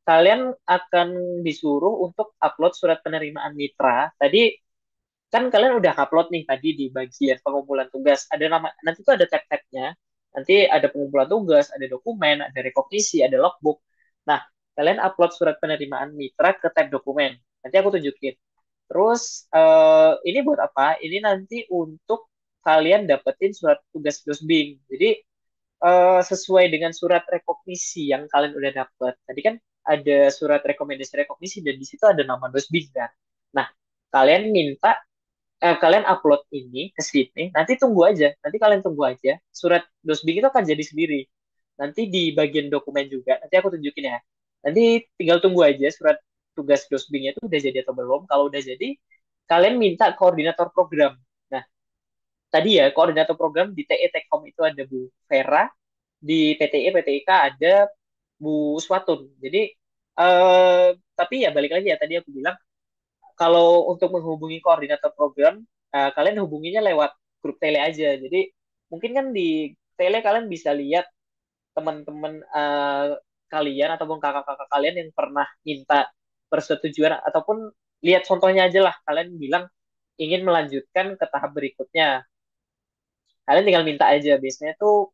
kalian akan disuruh untuk upload surat penerimaan mitra. Tadi kan kalian udah upload nih tadi di bagian pengumpulan tugas. Ada nama, nanti tuh ada tab-tabnya. Nanti ada pengumpulan tugas, ada dokumen, ada rekognisi, ada logbook. Nah, kalian upload surat penerimaan mitra ke tab dokumen. Nanti aku tunjukin. Terus ini buat apa? Ini nanti untuk kalian dapetin surat tugas dosbing. Jadi sesuai dengan surat rekognisi yang kalian udah dapet. Tadi kan ada surat rekomendasi rekognisi dan di situ ada nama dosbing kan. Nah, kalian minta kalian upload ini ke sini, nanti tunggu aja. Nanti kalian tunggu aja. Surat dosbing itu akan jadi sendiri. Nanti di bagian dokumen juga, nanti aku tunjukin ya. Nanti tinggal tunggu aja surat tugas dosbingnya itu udah jadi atau belum. Kalau udah jadi, kalian minta koordinator program. Nah, tadi ya koordinator program di TE Tekom itu ada Bu Vera, di PTE PTIK ada Bu Swatun. Jadi tapi ya balik lagi ya tadi aku bilang kalau untuk menghubungi koordinator program kalian hubunginya lewat grup tele aja. Jadi mungkin kan di tele kalian bisa lihat teman-teman kalian ataupun kakak-kakak kalian yang pernah minta persetujuan ataupun lihat contohnya aja lah kalian bilang ingin melanjutkan ke tahap berikutnya. Kalian tinggal minta aja. Biasanya tuh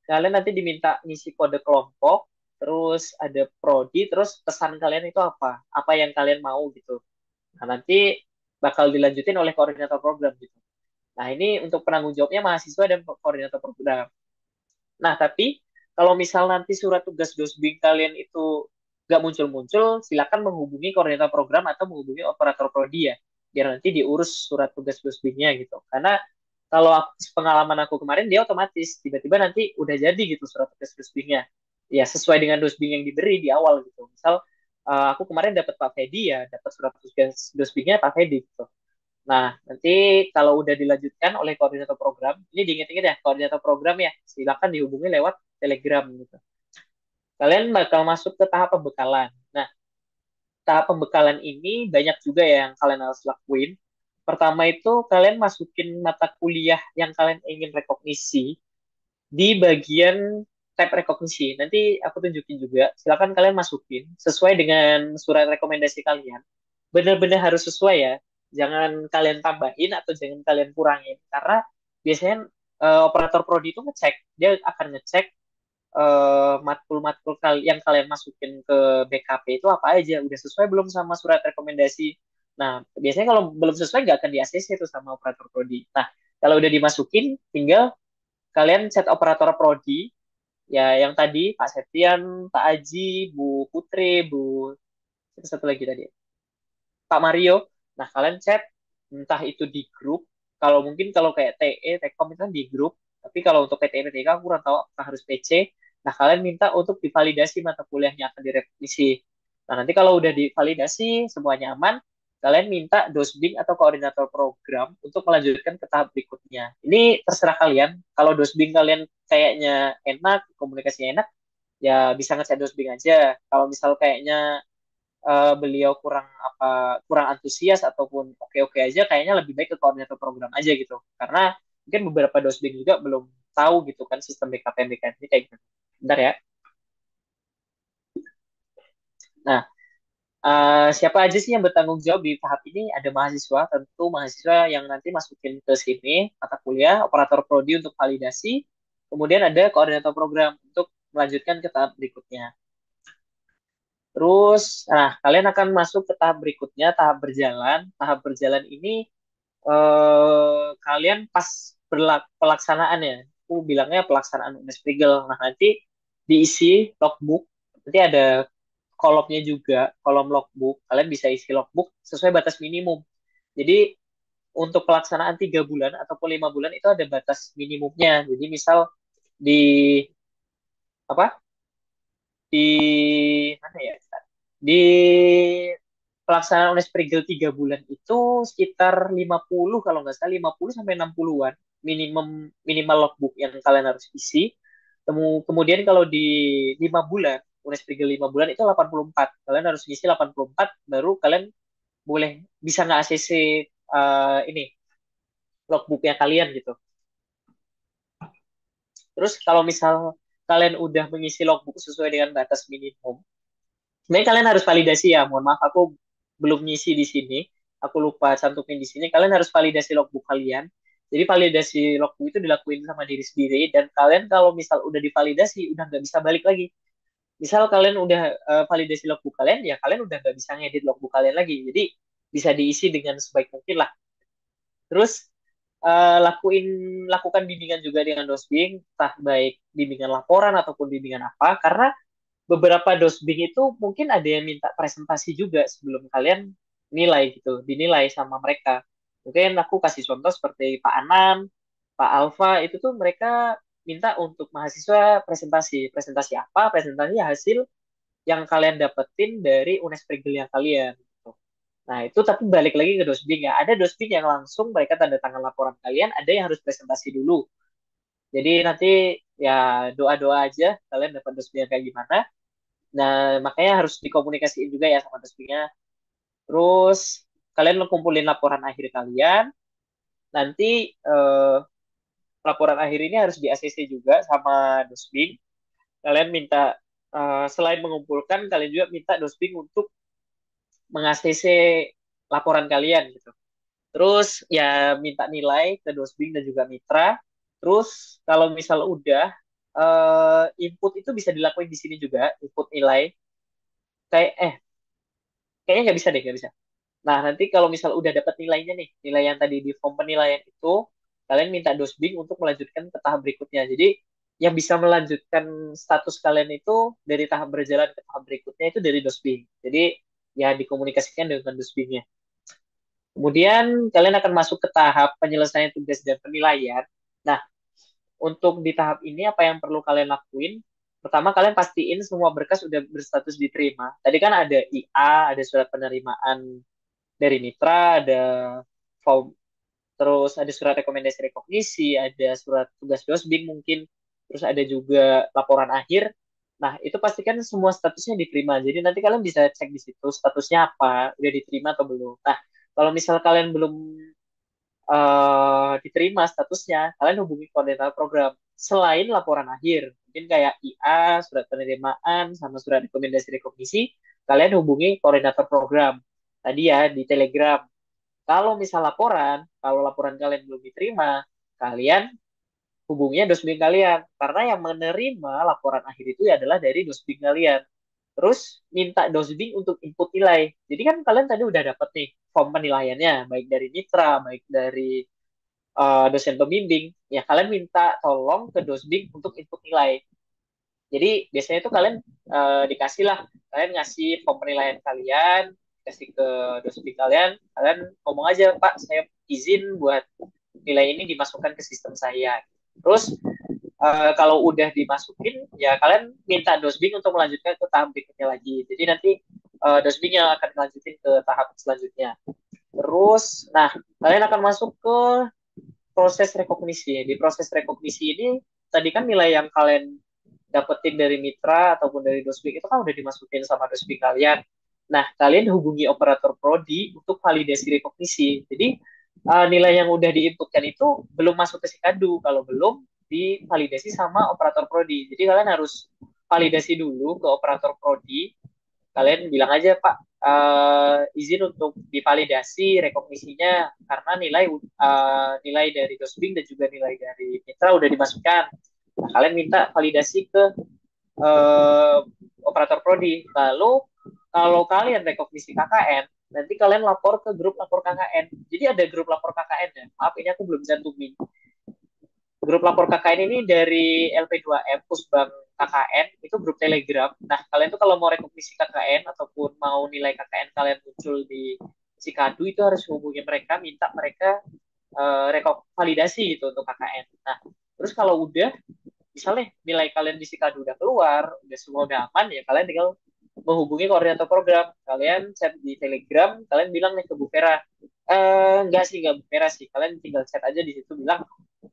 kalian nanti diminta ngisi kode kelompok, terus ada prodi, terus pesan kalian itu apa? Apa yang kalian mau gitu. Nah, nanti bakal dilanjutin oleh koordinator program gitu. Nah, ini untuk penanggung jawabnya mahasiswa dan koordinator program. Nah, tapi kalau misal nanti surat tugas dosbing kalian itu nggak muncul-muncul, silakan menghubungi koordinator program atau menghubungi operator prodi ya, biar nanti diurus surat tugas dosbingnya gitu. Karena kalau pengalaman aku kemarin dia otomatis tiba-tiba nanti udah jadi gitu surat tugas dosbingnya. Ya sesuai dengan dosbing yang diberi di awal gitu. Misal aku kemarin dapat Pak Fedi ya, dapat surat tugas dosbingnya Pak Fedi gitu. Nah, nanti kalau udah dilanjutkan oleh koordinator program, ini diingat-ingat ya, koordinator program ya, silakan dihubungi lewat Telegram gitu. Kalian bakal masuk ke tahap pembekalan. Nah, tahap pembekalan ini banyak juga ya yang kalian harus lakuin. Pertama itu kalian masukin mata kuliah yang kalian ingin rekognisi di bagian tab rekognisi. Nanti aku tunjukin juga. Silakan kalian masukin sesuai dengan surat rekomendasi kalian. Benar-benar harus sesuai ya. Jangan kalian tambahin atau jangan kalian kurangin. Karena biasanya operator prodi itu ngecek. Dia akan ngecek matkul-matkul yang kalian masukin ke BKP itu apa aja. Udah sesuai belum sama surat rekomendasi. Nah, biasanya kalau belum sesuai nggak akan di-ACC itu sama operator prodi. Nah, kalau udah dimasukin, tinggal kalian set operator prodi ya yang tadi Pak Septian, Pak Aji, Bu Putri, Bu satu lagi tadi Pak Mario. Nah kalian chat entah itu di grup. Kalau mungkin kalau kayak TE, Tekom itu kan di grup. Tapi kalau untuk PTE, PTK aku kurang tahu apakah harus PC. Nah kalian minta untuk divalidasi mata kuliahnya akan direvisi. Nah nanti kalau udah divalidasi semuanya aman, kalian minta dosbing atau koordinator program untuk melanjutkan ke tahap berikutnya. Ini terserah kalian. Kalau dosbing kalian kayaknya enak, komunikasinya enak, ya bisa ngechat dosbing aja. Kalau misal kayaknya beliau kurang antusias ataupun oke-oke aja, kayaknya lebih baik ke koordinator program aja gitu. Karena mungkin beberapa dosbing juga belum tahu gitu kan sistem BKPM BKM ini kayak gitu. Bentar ya. Nah, Siapa aja sih yang bertanggung jawab di tahap ini? Ada mahasiswa, tentu mahasiswa yang nanti masukin ke sini mata kuliah, operator prodi untuk validasi, kemudian ada koordinator program untuk melanjutkan ke tahap berikutnya. Terus, kalian akan masuk ke tahap berikutnya, tahap berjalan. Tahap berjalan ini kalian pas pelaksanaan ya, aku bilangnya pelaksanaan Unesprigel. Nah, nanti diisi logbook, nanti ada kolomnya juga, kolom logbook. Kalian bisa isi logbook sesuai batas minimum. Jadi untuk pelaksanaan 3 bulan ataupun 5 bulan itu ada batas minimumnya. Jadi misal di apa? Di mana ya? Di pelaksanaan Unesprigel 3 bulan itu sekitar 50 kalau nggak salah 50 sampai 60-an minimal logbook yang kalian harus isi. Kemudian kalau di 5 bulan Unesprigel 5 bulan itu 84. Kalian harus isi 84 baru kalian boleh bisa nggak ACC ini logbooknya kalian gitu. Terus kalau misal kalian udah mengisi logbook sesuai dengan batas minimum, sebenarnya kalian harus validasi ya. Mohon maaf, aku belum ngisi di sini. Aku lupa cantumin di sini. Kalian harus validasi logbook kalian. Jadi validasi logbook itu dilakuin sama diri sendiri. Dan kalian kalau misal udah divalidasi, udah nggak bisa balik lagi. Misal kalian udah validasi logbook kalian, ya kalian udah nggak bisa ngedit logbook kalian lagi. Jadi bisa diisi dengan sebaik mungkin lah. Terus lakukan bimbingan juga dengan dosbing, entah baik bimbingan laporan ataupun bimbingan apa. Karena beberapa dosbing itu mungkin ada yang minta presentasi juga sebelum kalian nilai gitu, dinilai sama mereka. Mungkin aku kasih contoh seperti Pak Anan, Pak Alfa, itu tuh mereka minta untuk mahasiswa presentasi. Presentasi apa? Presentasi hasil yang kalian dapetin dari Unesprigel yang kalian. Gitu. Nah, itu tapi balik lagi ke dosbing ya. Ada dosbing yang langsung mereka tanda tangan laporan kalian, ada yang harus presentasi dulu. Jadi nanti ya doa-doa aja kalian dapat dosbing yang kayak gimana. Nah, makanya harus dikomunikasiin juga ya sama dosbingnya. Terus kalian kumpulin laporan akhir kalian. Nanti laporan akhir ini harus di ACC juga sama dosbing. Kalian minta selain mengumpulkan, kalian juga minta dosbing untuk meng-ACC laporan kalian gitu. Terus ya minta nilai ke dosbing dan juga mitra. Terus kalau misal udah input itu bisa dilakuin di sini juga, input nilai. Kayaknya nggak bisa deh, nggak bisa. Nah, nanti kalau misal udah dapat nilainya nih, nilai yang tadi di form penilaian itu, kalian minta dosbing untuk melanjutkan ke tahap berikutnya. Jadi, yang bisa melanjutkan status kalian itu dari tahap berjalan ke tahap berikutnya itu dari dosbing. Jadi, ya dikomunikasikan dengan dosbingnya. Kemudian, kalian akan masuk ke tahap penyelesaian tugas dan penilaian. Nah, untuk di tahap ini apa yang perlu kalian lakuin? Pertama, kalian pastiin semua berkas sudah berstatus diterima. Tadi kan ada IA, ada surat penerimaan dari mitra, ada form, terus ada surat rekomendasi rekognisi, ada surat tugas dosbing mungkin, terus ada juga laporan akhir. Nah, itu pastikan semua statusnya diterima. Jadi nanti kalian bisa cek di situ statusnya apa, udah diterima atau belum. Nah, kalau misal kalian belum diterima statusnya, kalian hubungi koordinator program. Selain laporan akhir, mungkin kayak IA, surat penerimaan, sama surat rekomendasi rekognisi, kalian hubungi koordinator program. Tadi ya di Telegram. Kalau laporan kalian belum diterima, kalian hubunginya dosbing kalian. Karena yang menerima laporan akhir itu adalah dari dosbing kalian. Terus minta dosbing untuk input nilai. Jadi kan kalian tadi udah dapet nih form penilaiannya, baik dari mitra, baik dari dosen pembimbing. Ya kalian minta tolong ke dosbing untuk input nilai. Jadi biasanya itu kalian dikasih lah, kalian ngasih form penilaian kalian, kasih ke dosbing kalian, kalian ngomong aja, Pak, saya izin buat nilai ini dimasukkan ke sistem saya. Terus kalau udah dimasukin, ya kalian minta dosbing untuk melanjutkan ke tahap berikutnya lagi. Jadi nanti dosbing yang akan melanjutin ke tahap selanjutnya. Terus, nah, kalian akan masuk ke proses rekognisi. Di proses rekognisi ini, tadi kan nilai yang kalian dapetin dari mitra ataupun dari dosbing itu kan udah dimasukin sama dosbing kalian. Nah, kalian hubungi operator prodi untuk validasi rekognisi. Jadi, nilai yang udah diinputkan itu belum masuk ke Sikadu. Kalau belum, divalidasi sama operator prodi. Jadi, kalian harus validasi dulu ke operator prodi. Kalian bilang aja, Pak, izin untuk divalidasi rekognisinya karena nilai dari Dosbing dan juga nilai dari Mitra udah dimasukkan. Nah, kalian minta validasi ke uh, operator prodi. Lalu kalau kalian rekognisi KKN, nanti kalian lapor ke grup lapor KKN. Jadi ada grup lapor KKN ya. Maaf ini aku belum cantumin. Grup lapor KKN ini dari LP2M, Pusbang KKN, itu grup Telegram. Nah, kalian tuh kalau mau rekognisi KKN ataupun mau nilai KKN kalian muncul di Sikadu, itu harus hubungi mereka, minta mereka validasi gitu untuk KKN. Nah, terus kalau udah, misalnya nilai kalian di Sikadu udah keluar, udah semua udah aman, ya kalian tinggal menghubungi koordinator program. Kalian chat di Telegram, kalian bilang nih ke Bu Vera, enggak sih, enggak Bu Vera sih. Kalian tinggal chat aja di situ bilang,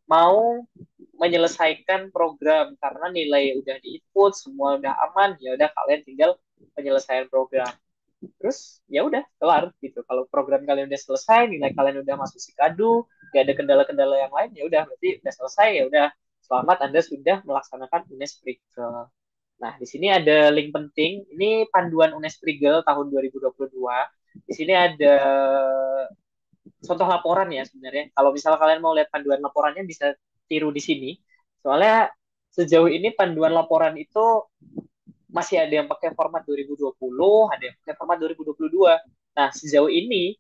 mau menyelesaikan program karena nilai udah di-input, semua udah aman, ya udah kalian tinggal penyelesaian program. Terus ya udah kelar gitu. Kalau program kalian udah selesai, nilai kalian udah masuk Sikadu, gak ada kendala-kendala yang lain, ya udah berarti udah selesai, ya udah selamat Anda sudah melaksanakan UNES Prigel. Nah, di sini ada link penting. Ini panduan UNES Prigel tahun 2022. Di sini ada contoh laporan ya sebenarnya. Kalau misalnya kalian mau lihat panduan laporannya bisa tiru di sini. Soalnya sejauh ini panduan laporan itu masih ada yang pakai format 2020, ada yang pakai format 2022. Nah, sejauh ini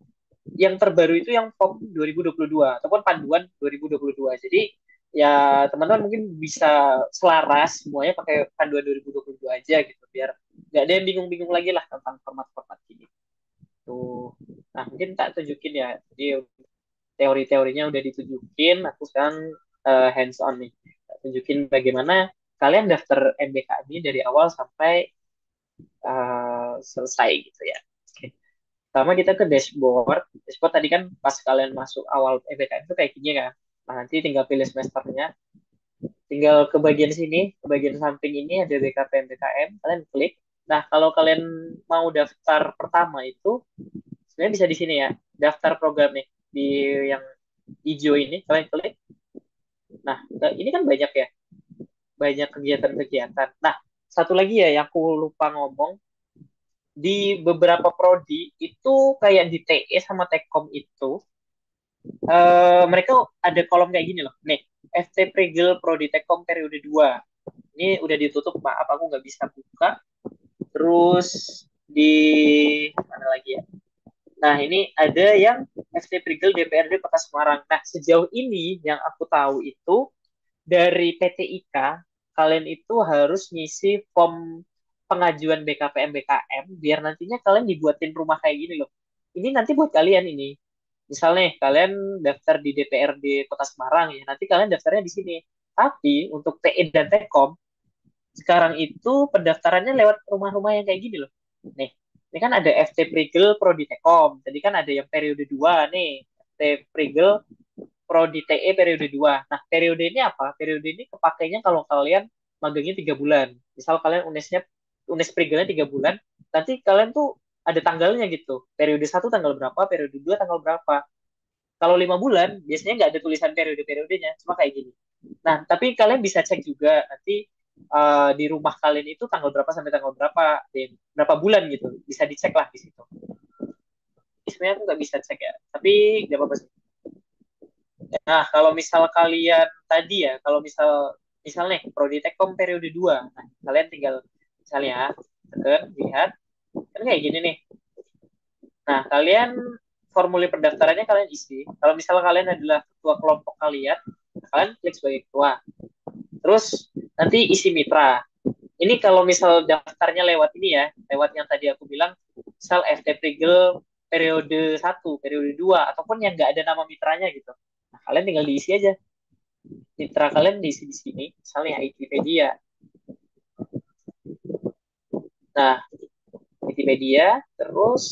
yang terbaru itu yang form 2022 ataupun panduan 2022. Jadi ya teman-teman mungkin bisa selaras semuanya pakai panduan 2022 aja gitu biar nggak ada yang bingung-bingung lagi lah tentang format-format ini. Tuh. Nah, mungkin tak tunjukin ya. Jadi teori-teorinya udah ditunjukin, aku sekarang hands on nih. Tunjukin bagaimana kalian daftar MBK ini dari awal sampai selesai gitu ya. Oke. Pertama kita ke dashboard. Dashboard tadi kan pas kalian masuk awal MBK itu kayak gini kan. Nah, nanti tinggal pilih semesternya. Tinggal ke bagian sini, ke bagian samping ini ada BKP MBKM, kalian klik. Nah, kalau kalian mau daftar pertama itu sebenarnya bisa di sini ya. Daftar program nih di yang hijau ini kalian klik. Nah, ini kan banyak ya, banyak kegiatan-kegiatan. Nah, satu lagi ya yang aku lupa ngomong, di beberapa prodi itu kayak di TE sama Tekom itu, mereka ada kolom kayak gini loh. Nih, FT Prigel Prodi Tekom periode 2. Ini udah ditutup, maaf aku nggak bisa buka. Terus di mana lagi ya? Nah, ini ada yang FT Prigel DPRD Kota Semarang. Nah, sejauh ini yang aku tahu itu dari PT IKA, kalian itu harus ngisi form pengajuan BKPM BKM biar nantinya kalian dibuatin rumah kayak gini loh. Ini nanti buat kalian ini. Misalnya kalian daftar di DPRD Kota Semarang ya, nanti kalian daftarnya di sini. Tapi untuk TE dan Tekom sekarang itu pendaftarannya lewat rumah-rumah yang kayak gini loh. Nih, ini kan ada FT Prigel Prodi Tekom. Jadi kan ada yang periode 2 nih. FT Prigel Prodi TE periode 2. Nah, periode ini apa? Periode ini kepakainya kalau kalian magangnya 3 bulan. Misal kalian UNES Prigelnya 3 bulan, nanti kalian tuh ada tanggalnya gitu. Periode 1 tanggal berapa, periode 2 tanggal berapa. Kalau 5 bulan, biasanya nggak ada tulisan periode-periodenya, cuma kayak gini. Nah, tapi kalian bisa cek juga nanti di rumah kalian itu tanggal berapa sampai tanggal berapa, berapa bulan gitu. Bisa dicek lah di situ. Sebenarnya aku nggak bisa cek ya, tapi nggak apa-apa sih. Nah, kalau misal kalian tadi ya, kalau misalnya Prodi Tekom periode 2, nah, kalian tinggal misalnya tekan, lihat, kan kayak gini nih. Nah, kalian formulir pendaftarannya kalian isi. Kalau misalnya kalian adalah ketua kelompok kalian, kalian klik sebagai ketua. Terus nanti isi mitra. Ini kalau misal daftarnya lewat ini ya, lewat yang tadi aku bilang, misal FT Prigel periode 1, periode 2, ataupun yang nggak ada nama mitranya gitu. Nah, kalian tinggal diisi aja. Mitra kalian diisi di sini, misalnya Wikipedia. Nah, Wikipedia, terus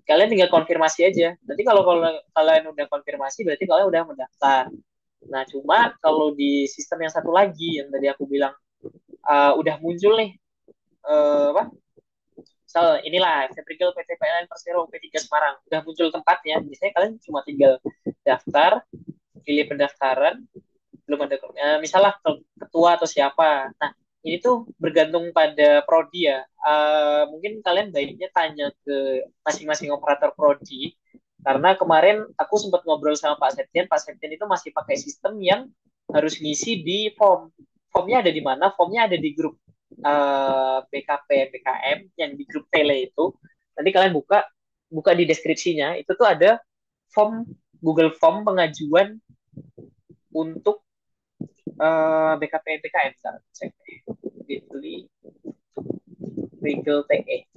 kalian tinggal konfirmasi aja. Nanti kalau kalian udah konfirmasi, berarti kalian udah mendaftar. Nah, cuma kalau di sistem yang satu lagi, yang tadi aku bilang, udah muncul nih, apa? Misal inilah Seprigel PT PLN Persero P3 Semarang udah muncul tempatnya, biasanya kalian cuma tinggal daftar, pilih pendaftaran, belum ada misalnya ketua atau siapa. Nah, ini tuh bergantung pada prodi ya. Mungkin kalian baiknya tanya ke masing-masing operator prodi. Karena kemarin aku sempat ngobrol sama Pak Septian. Pak Septian itu masih pakai sistem yang harus ngisi di form. Formnya ada di mana? Formnya ada di grup BKP BKM yang di grup tele itu. Nanti kalian buka buka di deskripsinya. Itu tuh ada form Google Form pengajuan untuk BKP BKM. Cek Bitly Legal TE.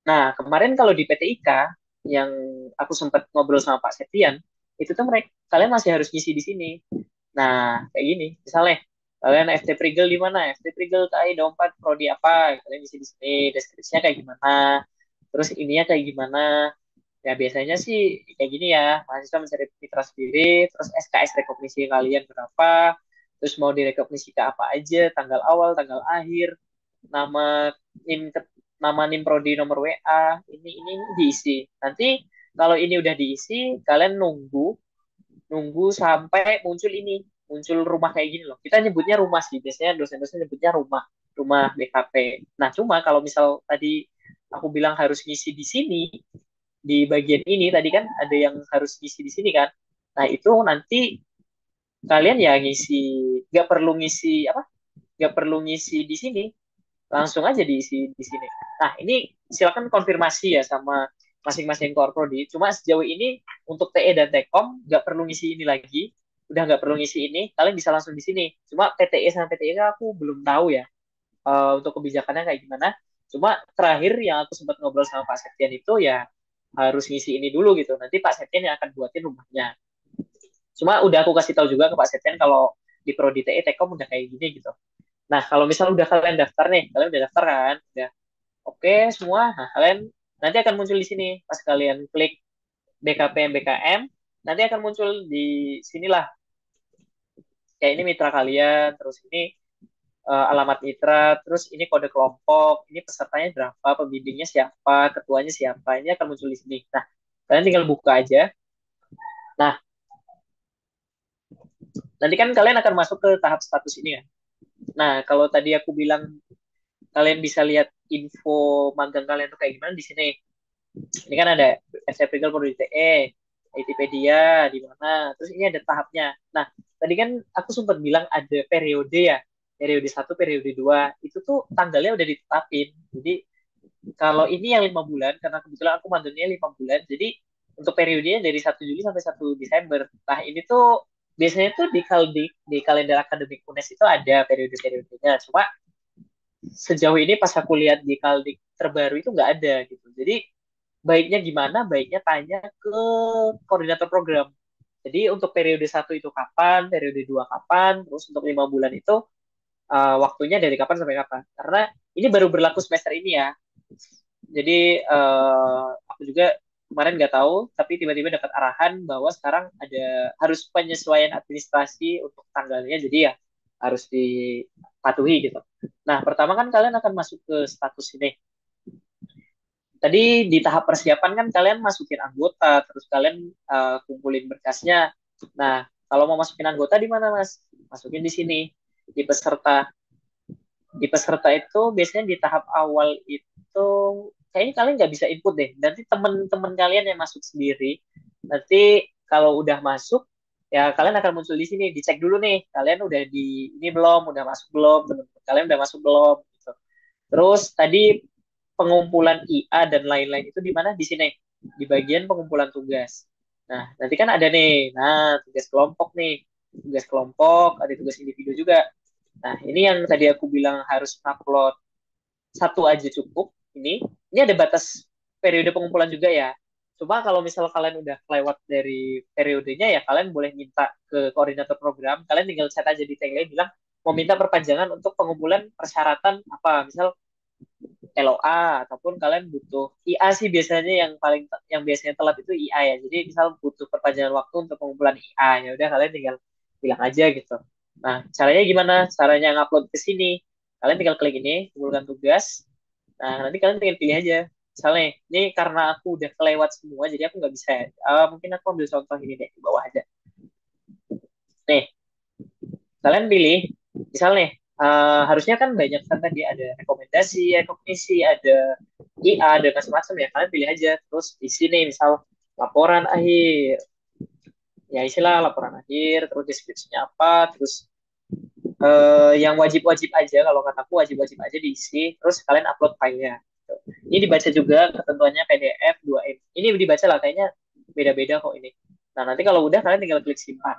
Nah, kemarin kalau di PT IKA yang aku sempat ngobrol sama Pak Septian, itu tuh mereka kalian masih harus ngisi di sini. Nah, kayak gini, misalnya kalian FT Prigel di mana? FT Prigel KAI 24 prodi apa? Kalian isi di sini, deskripsinya kayak gimana? Terus ininya kayak gimana? Ya biasanya sih kayak gini ya, mahasiswa mencari mitra sendiri, terus SKS rekognisi kalian berapa, terus mau direkognisi ke apa aja, tanggal awal, tanggal akhir, nama NIM nama NIM prodi nomor WA, ini diisi. Nanti kalau ini udah diisi, kalian nunggu nunggu sampai muncul ini, muncul rumah kayak gini loh. Kita nyebutnya rumah sih, biasanya dosen-dosen nyebutnya rumah, rumah BKP. Nah, cuma kalau misal tadi aku bilang harus ngisi di sini, di bagian ini tadi kan ada yang harus ngisi di sini kan. Nah, itu nanti kalian ya ngisi, nggak perlu ngisi apa? Nggak perlu ngisi di sini, langsung aja diisi di sini. Nah, ini silakan konfirmasi ya sama masing-masing core prodi. Cuma sejauh ini untuk TE dan Tekom nggak perlu ngisi ini lagi. Udah nggak perlu ngisi ini, kalian bisa langsung di sini. Cuma PTE sama PTE aku belum tahu ya untuk kebijakannya kayak gimana. Cuma terakhir yang aku sempat ngobrol sama Pak Septian itu ya harus ngisi ini dulu gitu. Nanti Pak Septian yang akan buatin rumahnya. Cuma udah aku kasih tahu juga ke Pak Septian kalau di Prodi TE Tekom udah kayak gini gitu. Nah, kalau misal udah kalian daftar nih, kalian udah daftar kan? Udah oke semua. Nah, kalian nanti akan muncul di sini. Pas kalian klik BKP BKM, nanti akan muncul di sinilah. Kayak ini mitra kalian, terus ini alamat mitra, terus ini kode kelompok, ini pesertanya berapa, pembimbingnya siapa, ketuanya siapa, ini akan muncul di sini. Nah, kalian tinggal buka aja. Nah, nanti kan kalian akan masuk ke tahap status ini ya. Nah, kalau tadi aku bilang kalian bisa lihat info magang kalian tuh kayak gimana di sini. Ini kan ada SFPGL Prodi TE, Wikipedia di mana. Terus ini ada tahapnya. Nah, tadi kan aku sempat bilang ada periode ya. Periode satu, periode 2. Itu tuh tanggalnya udah ditetapin. Jadi kalau ini yang 5 bulan, karena kebetulan aku mandornya 5 bulan, jadi untuk periodenya dari 1 Juli sampai 1 Desember. Nah, ini tuh biasanya tuh di kalender akademik UNES itu ada periode-periodenya. Cuma sejauh ini pas aku lihat di kaldik terbaru itu nggak ada gitu. Jadi baiknya gimana? Baiknya tanya ke koordinator program. Jadi untuk periode satu itu kapan, periode 2 kapan, terus untuk 5 bulan itu waktunya dari kapan sampai kapan. Karena ini baru berlaku semester ini ya. Jadi aku juga kemarin nggak tahu, tapi tiba-tiba dapat arahan bahwa sekarang ada harus penyesuaian administrasi untuk tanggalnya, jadi ya harus dipatuhi gitu. Nah, pertama kan kalian akan masuk ke status ini. Tadi di tahap persiapan kan kalian masukin anggota, terus kalian kumpulin berkasnya. Nah, kalau mau masukin anggota di mana, Mas? Masukin di sini, di peserta. Di peserta itu biasanya di tahap awal itu kayaknya kalian nggak bisa input deh. Nanti teman-teman kalian yang masuk sendiri. Nanti kalau udah masuk, ya kalian akan muncul di sini. Dicek dulu nih, kalian udah di ini belum, udah masuk belum, teman-teman kalian udah masuk belum. Gitu. Terus tadi pengumpulan IA dan lain-lain itu di mana? Di sini, di bagian pengumpulan tugas. Nah, nanti kan ada nih, nah tugas kelompok nih, tugas kelompok, ada tugas individu juga. Nah, ini yang tadi aku bilang harus upload satu aja cukup. Ini ada batas periode pengumpulan juga ya. Cuma kalau misal kalian udah lewat dari periodenya ya kalian boleh minta ke koordinator program. Kalian tinggal chat aja di tagline bilang mau minta perpanjangan untuk pengumpulan persyaratan apa. Misal LOA ataupun kalian butuh IA sih biasanya yang biasanya telat itu IA ya. Jadi misal butuh perpanjangan waktu untuk pengumpulan IA ya udah kalian tinggal bilang aja gitu. Nah, caranya gimana? Caranya ngupload ke sini. Kalian tinggal klik ini, kumpulkan tugas. Nah, nanti kalian tinggal pilih aja. Misalnya, ini karena aku udah kelewat semua, jadi aku nggak bisa. Mungkin aku ambil contoh ini deh di bawah aja. Nih, kalian pilih, misalnya, harusnya kan banyak kan tadi ada rekomendasi, rekognisi, ada IA, ada macam-macam ya. Kalian pilih aja. Terus di sini misal laporan akhir, ya istilah laporan akhir, terus deskripsinya apa, terus yang wajib-wajib aja, kalau kataku wajib-wajib aja diisi, terus kalian upload filenya. Ini dibaca juga ketentuannya PDF 2M. Ini dibaca lah, kayaknya beda-beda kok ini. Nah, nanti kalau udah kalian tinggal klik simpan.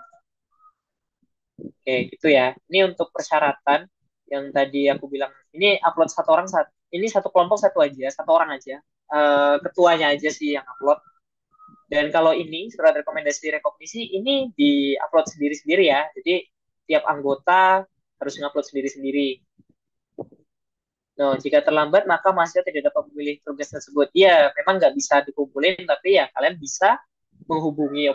Oke, gitu ya. Ini untuk persyaratan yang tadi aku bilang. Ini upload satu orang ini satu kelompok satu aja, satu orang aja. Ketuanya aja sih yang upload. Dan kalau ini surat rekomendasi rekognisi ini di-upload sendiri-sendiri ya. Jadi tiap anggota harus ngupload sendiri-sendiri. Nah, jika terlambat maka mahasiswa tidak dapat memilih tugas tersebut. Ya, memang nggak bisa dikumpulin, tapi ya kalian bisa menghubungi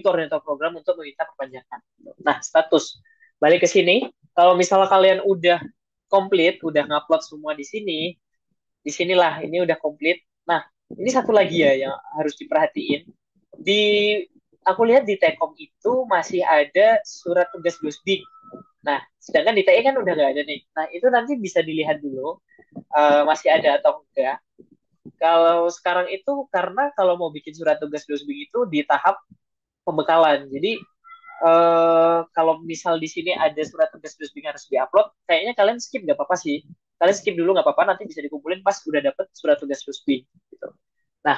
koordinator program untuk meminta perpanjangan. Nah, status. Balik ke sini, kalau misalnya kalian udah komplit, udah ngupload semua di sinilah ini udah komplit. Nah, ini satu lagi ya yang harus diperhatiin. Di aku lihat di Telkom itu masih ada surat tugas Gusdik. Nah, sedangkan di TI kan udah nggak ada nih. Nah, itu nanti bisa dilihat dulu masih ada atau enggak. Kalau sekarang itu karena kalau mau bikin surat tugas Gusdik itu di tahap pembekalan. Jadi kalau misal di sini ada surat tugas Gusdik harus diupload, kayaknya kalian skip nggak apa-apa sih. Kalian skip dulu nggak apa-apa, nanti bisa dikumpulin pas udah dapet surat tugas Gusdik. Gitu. Nah,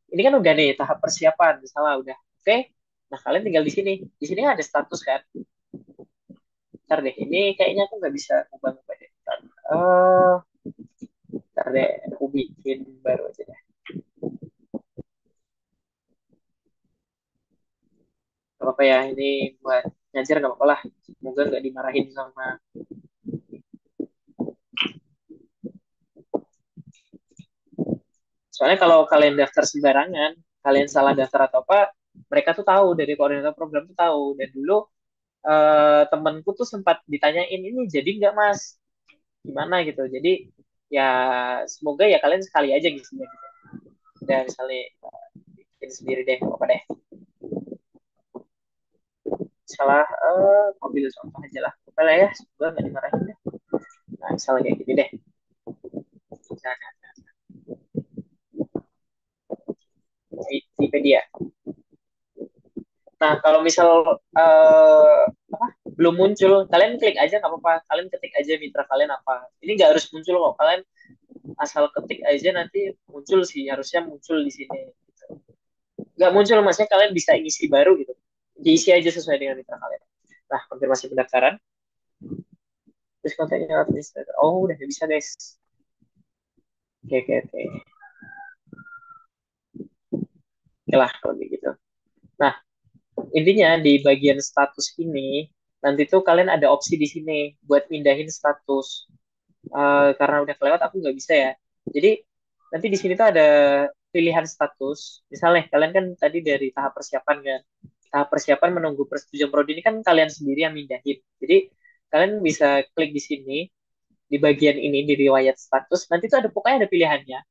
ini kan udah nih tahap persiapan, misalnya udah oke. Okay. Nah, kalian tinggal di sini. Di sini ada status kan. Ntar deh, ini kayaknya aku nggak bisa ubah-ubah deh. Ntar deh, aku bikin baru aja deh. Gak apa-apa ya, ini buat ngajar gak apa-apa lah. Semoga nggak dimarahin sama. Soalnya kalau kalian daftar sembarangan, kalian salah daftar atau apa, mereka tuh tahu dari koordinator program tuh tahu. Dan dulu temanku tuh sempat ditanyain ini jadi nggak mas, gimana gitu. Jadi ya semoga ya kalian sekali aja gitu. Dan misalnya bikin sendiri deh, apa deh. Salah mobil contoh aja lah. Apa lah ya, semoga nggak dimarahin deh. Nah, misalnya kayak gini deh. Nah, Wikipedia. Nah, kalau misal apa, belum muncul, kalian klik aja nggak apa-apa. Kalian ketik aja mitra kalian apa. Ini nggak harus muncul kok. Kalian asal ketik aja nanti muncul sih. Harusnya muncul di sini. Gitu. Nggak muncul, maksudnya kalian bisa isi baru gitu. Diisi aja sesuai dengan mitra kalian. Nah, konfirmasi pendaftaran. Terus kontaknya administrator. Oh, udah bisa guys. Oke, oke, oke. Oke lah, kalau gitu. Nah, intinya di bagian status ini, nanti tuh kalian ada opsi di sini buat pindahin status. Karena udah kelewat, aku nggak bisa ya. Jadi, nanti di sini tuh ada pilihan status. Misalnya, kalian kan tadi dari tahap persiapan kan. Tahap persiapan menunggu persetujuan prodi ini kan kalian sendiri yang mindahin. Jadi, kalian bisa klik di sini, di bagian ini, di riwayat status. Nanti tuh ada pokoknya ada pilihannya.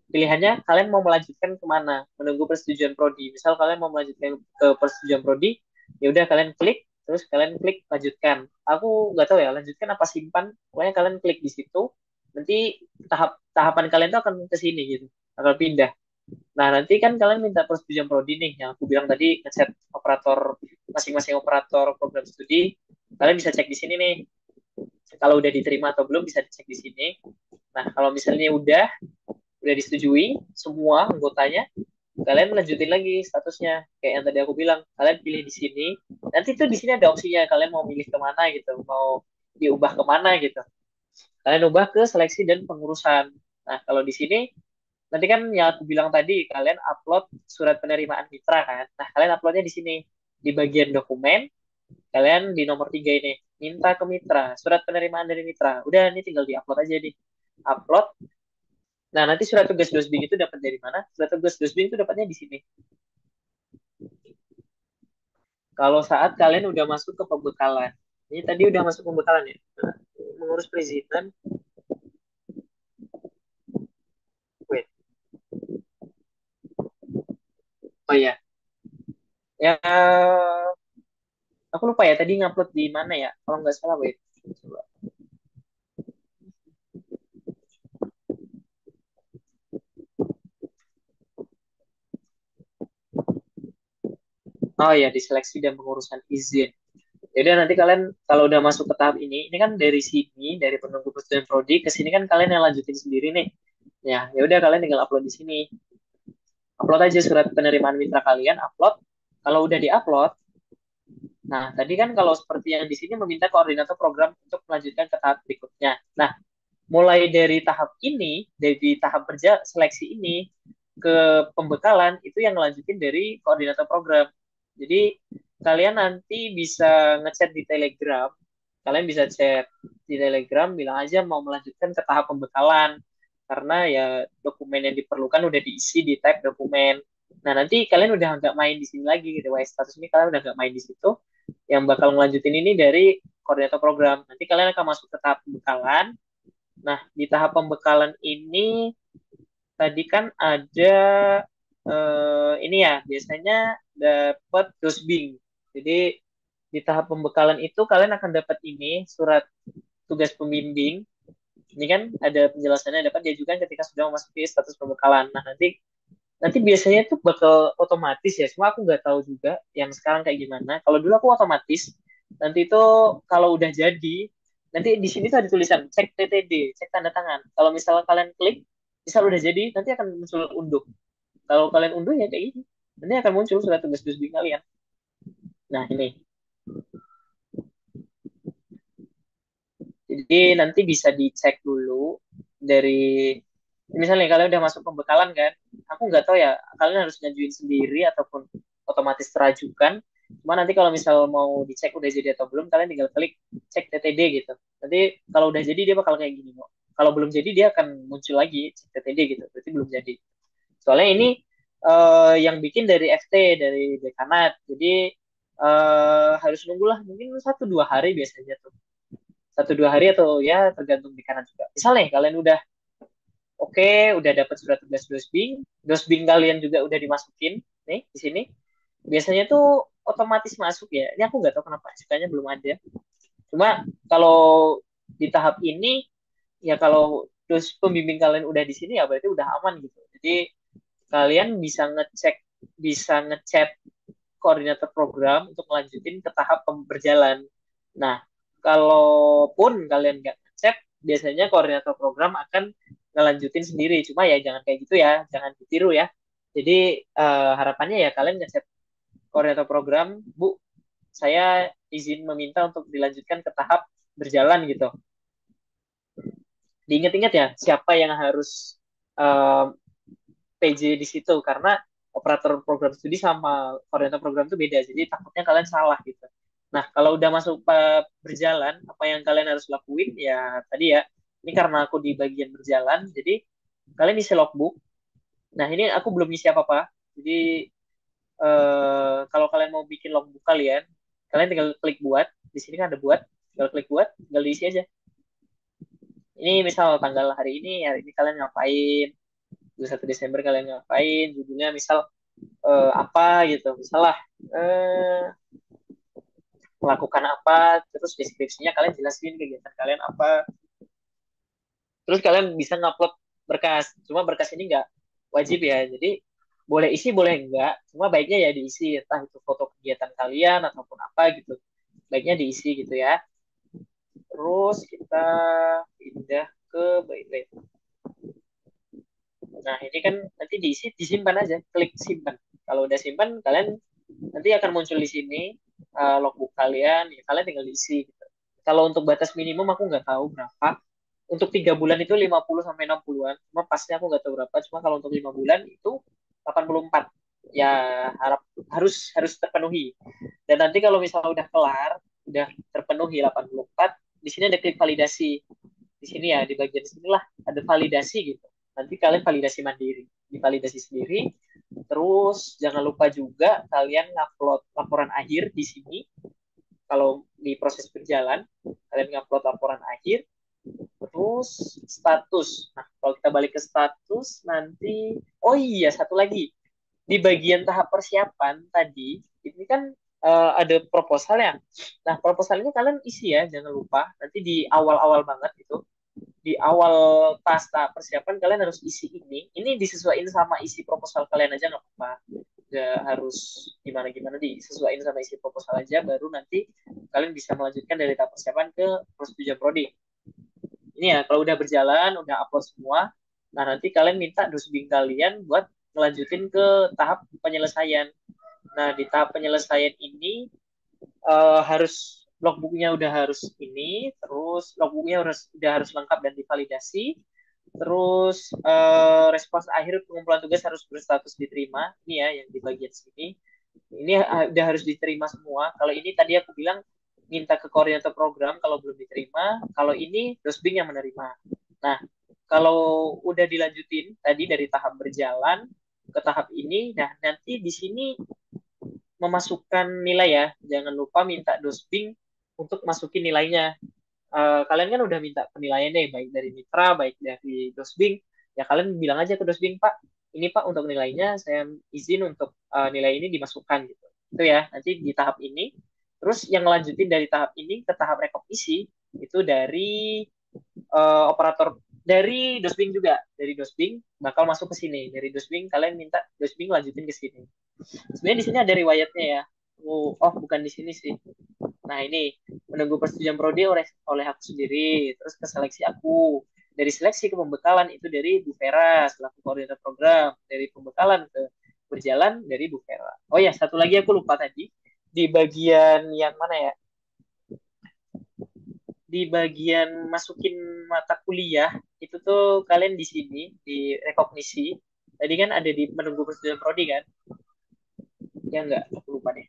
Pilihannya kalian mau melanjutkan kemana, menunggu persetujuan prodi. Misal kalian mau melanjutkan ke persetujuan prodi, ya udah kalian klik, terus kalian klik lanjutkan. Aku nggak tahu ya lanjutkan apa simpan, pokoknya kalian klik di situ, nanti tahapan kalian tuh akan ke sini gitu, akan pindah. Nah, nanti kan kalian minta persetujuan prodi nih, yang aku bilang tadi, ngeset operator, masing-masing operator program studi, kalian bisa cek di sini nih. Kalau udah diterima atau belum bisa dicek di sini. Nah, kalau misalnya udah disetujui semua anggotanya, kalian lanjutin lagi statusnya kayak yang tadi aku bilang, kalian pilih di sini, nanti tuh di sini ada opsinya kalian mau milih kemana gitu, mau diubah kemana gitu, kalian ubah ke seleksi dan pengurusan. Nah, kalau di sini nanti kan yang aku bilang tadi, kalian upload surat penerimaan mitra kan, nah kalian uploadnya di sini di bagian dokumen, kalian di nomor 3 ini minta ke mitra surat penerimaan dari mitra, udah ini tinggal diupload aja nih, upload. Nah, nanti surat tugas dosbing itu dapat dari mana? Surat tugas dosbing itu dapatnya di sini. Kalau saat kalian udah masuk ke pembekalan. Ini tadi udah masuk pembekalan ya. Nah, mengurus perizinan. Oh iya, ya aku lupa ya tadi ngupload di mana ya. Kalau nggak salah, wait. Coba. Oh ya, di seleksi dan pengurusan izin. Jadi nanti kalian kalau udah masuk ke tahap ini kan dari sini, dari penunggu persetujuan prodi ke sini kan kalian yang lanjutin sendiri nih. Ya udah kalian tinggal upload di sini. Upload aja surat penerimaan mitra kalian, upload. Kalau udah diupload, nah tadi kan kalau seperti yang di sini meminta koordinator program untuk melanjutkan ke tahap berikutnya. Nah, mulai dari tahap ini, dari tahap kerja seleksi ini ke pembekalan itu yang ngelanjutin dari koordinator program. Jadi kalian nanti bisa ngechat di Telegram, kalian bisa chat di Telegram bilang aja mau melanjutkan ke tahap pembekalan karena ya dokumen yang diperlukan udah diisi di tab dokumen. Nah nanti kalian udah nggak main di sini lagi gitu, status ini kalian udah nggak main di situ. Yang bakal ngelanjutin ini dari koordinator program. Nanti kalian akan masuk ke tahap pembekalan. Nah, di tahap pembekalan ini tadi kan ada ini ya, biasanya dapat dosbing. Jadi di tahap pembekalan itu kalian akan dapat ini surat tugas pembimbing. Ini kan ada penjelasannya dapat diajukan ketika sudah memasuki status pembekalan. Nah, nanti nanti biasanya tuh bakal otomatis ya. Cuma aku nggak tahu juga yang sekarang kayak gimana. Kalau dulu aku otomatis. Nanti itu kalau udah jadi, nanti di sini tuh ada tulisan cek TTD, cek tanda tangan. Kalau misalnya kalian klik, misal udah jadi, nanti akan muncul unduh. Kalau kalian unduh ya kayak gini. Nanti akan muncul surat tugas-tugas kalian. Nah ini. Jadi nanti bisa dicek dulu dari misalnya kalian udah masuk pembekalan kan, aku nggak tahu ya kalian harus ngajuin sendiri ataupun otomatis terajukan. Cuma nanti kalau misal mau dicek udah jadi atau belum, kalian tinggal klik cek TTD gitu. Nanti kalau udah jadi dia bakal kayak gini kok. Kalau belum jadi dia akan muncul lagi cek TTD gitu. Berarti belum jadi. Soalnya ini yang bikin dari FT dari dekanat. Jadi harus nunggulah mungkin 1-2 hari biasanya tuh. 1-2 hari atau ya tergantung dekanan juga. Misalnya kalian udah oke, udah dapat surat tugas dosbing, dosbing kalian juga udah dimasukin nih di sini. Biasanya tuh otomatis masuk ya. Ini aku nggak tahu kenapa sukanya belum ada. Cuma kalau di tahap ini ya kalau dos pembimbing kalian udah di sini ya berarti udah aman gitu. Jadi kalian bisa ngechat koordinator program untuk melanjutin ke tahap berjalan. Nah, kalaupun kalian nggak ngechat, biasanya koordinator program akan ngelanjutin sendiri. Cuma ya jangan kayak gitu ya, jangan ditiru ya. Jadi harapannya ya kalian ngechat koordinator program, Bu, saya izin meminta untuk dilanjutkan ke tahap berjalan gitu. Diingat-ingat ya, siapa yang harus PJ di situ karena operator program studi sama koordinator program itu beda. Jadi takutnya kalian salah gitu. Nah, kalau udah masuk berjalan, apa yang kalian harus lakuin ya tadi ya. Ini karena aku di bagian berjalan, jadi kalian isi logbook. Nah, ini aku belum isi apa-apa. Jadi kalau kalian mau bikin logbook kalian, kalian tinggal klik buat. Di sini kan ada buat, tinggal klik buat, tinggal diisi aja. Ini misal tanggal hari ini kalian ngapain, 21 Desember kalian ngapain, judulnya misal apa gitu, misalnya melakukan apa, terus deskripsinya kalian jelasin kegiatan kalian apa, terus kalian bisa ngupload berkas. Cuma berkas ini nggak wajib ya, jadi boleh isi boleh enggak, cuma baiknya ya diisi, entah itu foto kegiatan kalian ataupun apa gitu, baiknya diisi gitu ya. Terus kita pindah ke baik. Nah ini kan nanti diisi, disimpan aja, klik simpan. Kalau udah simpan, kalian nanti akan muncul di sini logbook kalian, ya kalian tinggal diisi. Gitu. Kalau untuk batas minimum aku nggak tahu berapa. Untuk 3 bulan itu 50 sampai 60-an. Cuma pasnya aku nggak tahu berapa. Cuma kalau untuk 5 bulan itu 84. Ya harus harus terpenuhi. Dan nanti kalau misalnya udah kelar, udah terpenuhi 84, di sini ada klik validasi. Di sini ya di bagian sinilah ada validasi gitu. Nanti kalian validasi mandiri, divalidasi sendiri. Terus jangan lupa juga kalian ngupload laporan akhir di sini. Kalau di proses berjalan, kalian ngupload laporan akhir. Terus status. Nah, kalau kita balik ke status nanti, oh iya satu lagi. di bagian tahap persiapan tadi, ini kan ada proposal ya. Nah, proposalnya kalian isi ya, jangan lupa. Nanti di awal-awal banget itu, di awal tas tahap persiapan kalian harus isi ini. Ini disesuaikan sama isi proposal kalian aja nggak apa-apa. Nggak harus gimana-gimana, disesuaikan sama isi proposal aja, baru nanti kalian bisa melanjutkan dari tahap persiapan ke persetujuan prodi. Ini ya, kalau udah berjalan, udah upload semua, nah nanti kalian minta dosbing kalian buat ngelanjutin ke tahap penyelesaian. Nah, di tahap penyelesaian ini harus logbooknya udah harus ini, terus logbooknya udah harus lengkap dan divalidasi, terus respons akhir pengumpulan tugas harus berstatus diterima. Ini ya yang di bagian sini. Ini udah harus diterima semua. Kalau ini tadi aku bilang minta ke koordinator program kalau belum diterima. Kalau ini Dosbing yang menerima. Nah, kalau udah dilanjutin tadi dari tahap berjalan ke tahap ini, nah nanti di sini memasukkan nilai ya. Jangan lupa minta Dosbing untuk masukin nilainya. Kalian kan udah minta penilaian deh, baik dari mitra, baik dari Dosbing. Ya kalian bilang aja ke Dosbing, Pak, ini Pak untuk nilainya, saya izin untuk nilai ini dimasukkan gitu. Itu ya, nanti di tahap ini. Terus yang lanjutin dari tahap ini ke tahap rekognisi, itu dari operator, dari Dosbing juga. Dari Dosbing bakal masuk ke sini. Dari Dosbing kalian minta Dosbing lanjutin ke sini. Sebenarnya di sini ada riwayatnya ya. Oh, bukan di sini sih. Nah, ini menunggu persetujuan prodi oleh aku sendiri, terus ke seleksi aku. Dari seleksi ke pembekalan itu dari Bu Vera selaku koordinator program. Dari pembekalan ke berjalan dari Bu Vera. Oh ya, satu lagi aku lupa tadi. Di bagian yang mana ya? Di bagian masukin mata kuliah, itu tuh kalian di sini, di rekognisi. Tadi kan ada di menunggu persetujuan prodi kan? Ya enggak, aku lupa deh.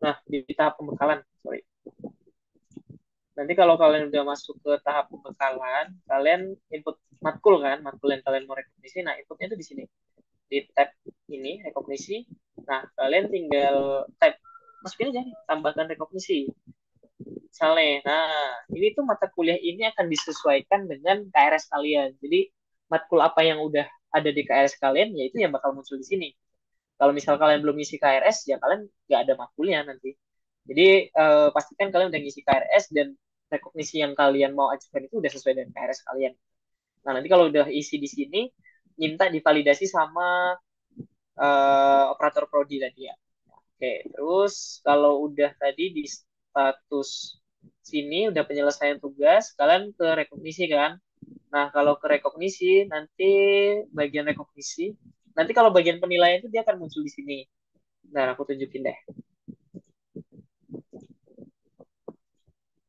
Nah, di tahap pembekalan, sorry. Nanti kalau kalian udah masuk ke tahap pembekalan, kalian input matkul kan, matkul yang kalian mau rekognisi. Nah, inputnya itu di sini, di tab ini rekognisi. Nah, kalian tinggal tab masukin aja nih, tambahkan rekognisi. Misalnya, nah ini tuh mata kuliah ini akan disesuaikan dengan KRS kalian. Jadi matkul apa yang udah ada di KRS kalian, ya itu yang bakal muncul di sini. Kalau misal kalian belum ngisi KRS, ya kalian nggak ada matkulnya nanti. Jadi pastikan kalian udah ngisi KRS dan rekognisi yang kalian mau ajukan itu udah sesuai dengan KRS kalian. Nah, nanti kalau udah isi di sini, minta divalidasi sama operator prodi tadi ya. Oke, terus kalau udah tadi di status sini udah penyelesaian tugas, kalian ke rekognisi kan? Nah, kalau ke rekognisi, nanti bagian rekognisi, nanti kalau bagian penilaian itu dia akan muncul di sini. Nah, aku tunjukin deh.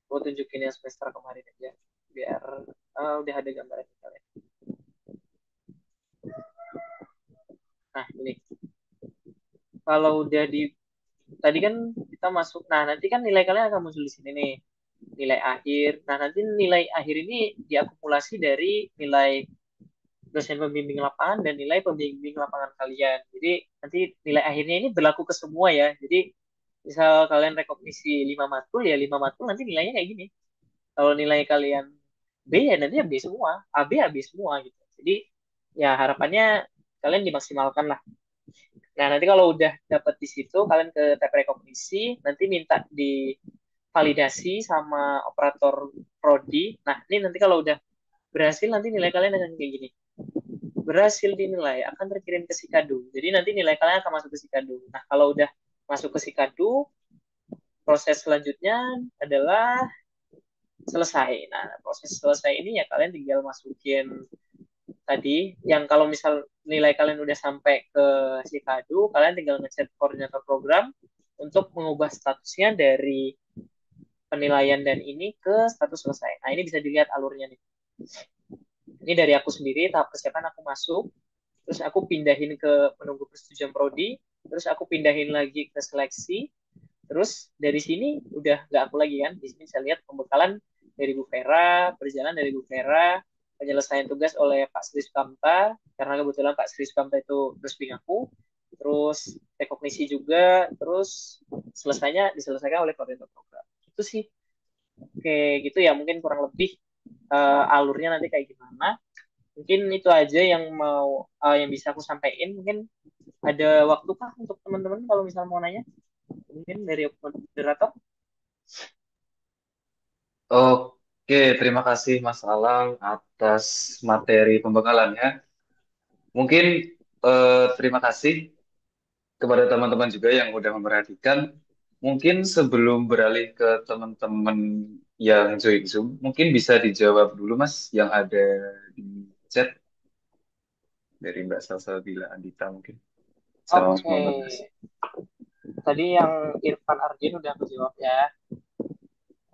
Aku tunjukin yang semester kemarin aja, biar udah ada gambaran kalian. Nah, ini. Kalau udah di tadi kan kita masuk. Nah, nanti kan nilai kalian akan muncul di sini nih. Nilai akhir. Nah, nanti nilai akhir ini diakumulasi dari nilai dosen pembimbing lapangan dan nilai pembimbing lapangan kalian. Jadi nanti nilai akhirnya ini berlaku ke semua ya. Jadi misal kalian rekognisi 5 matkul ya 5 matkul nanti nilainya kayak gini. Kalau nilai kalian B ya nanti ya B semua, AB semua gitu. Jadi ya harapannya kalian dimaksimalkan lah. Nah, nanti kalau udah dapet di situ, kalian ke tab rekognisi, nanti minta divalidasi sama operator prodi. Nah, ini nanti kalau udah berhasil, nanti nilai kalian akan kayak gini. Berhasil dinilai, akan terkirim ke Sikadu. Jadi nanti nilai kalian akan masuk ke Sikadu. Nah, kalau udah masuk ke Sikadu, proses selanjutnya adalah selesai. Nah, proses selesai ini ya kalian tinggal masukin tadi yang kalau misal nilai kalian udah sampai ke Sikadu, kalian tinggal ngechat koordinator program untuk mengubah statusnya dari penilaian dan ini ke status selesai. Nah, ini bisa dilihat alurnya nih. Ini dari aku sendiri, tahap persiapan aku masuk, terus aku pindahin ke menunggu persetujuan prodi, terus aku pindahin lagi ke seleksi, terus dari sini udah nggak aku lagi kan, di sini saya lihat pembekalan dari Bu Vera, perjalanan dari Bu Vera, penyelesaian tugas oleh Pak Sri Sukamta, karena kebetulan Pak Sri Sukamta itu bersping aku, terus rekognisi juga, terus selesainya diselesaikan oleh koordinator program. Itu sih Oke, gitu ya. Mungkin kurang lebih alurnya nanti kayak gimana. Mungkin itu aja yang mau yang bisa aku sampaikan. Mungkin ada waktu kah untuk teman-teman kalau misal mau nanya? Mungkin dari moderator. Oke, terima kasih Mas Alang atas materi pembekalannya. Mungkin terima kasih kepada teman-teman juga yang udah memperhatikan. Mungkin sebelum beralih ke teman-teman yang join Zoom, mungkin bisa dijawab dulu Mas yang ada di chat dari Mbak Salsabila Andita mungkin sama Mas Oke, Muhammad Nas. tadi yang Irfan Arjin udah aku jawab ya.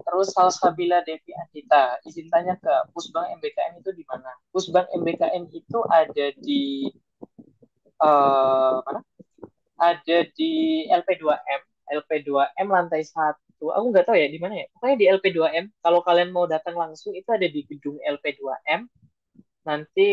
Terus Salsabila Devi Andita, izin tanya ke Pusbang MBKM itu di mana? Pusbang MBKM itu ada di mana? Ada di LP2M, LP2M lantai satu. Aku nggak tahu ya di mana ya. Pokoknya di LP2M. Kalau kalian mau datang langsung itu ada di gedung LP2M. Nanti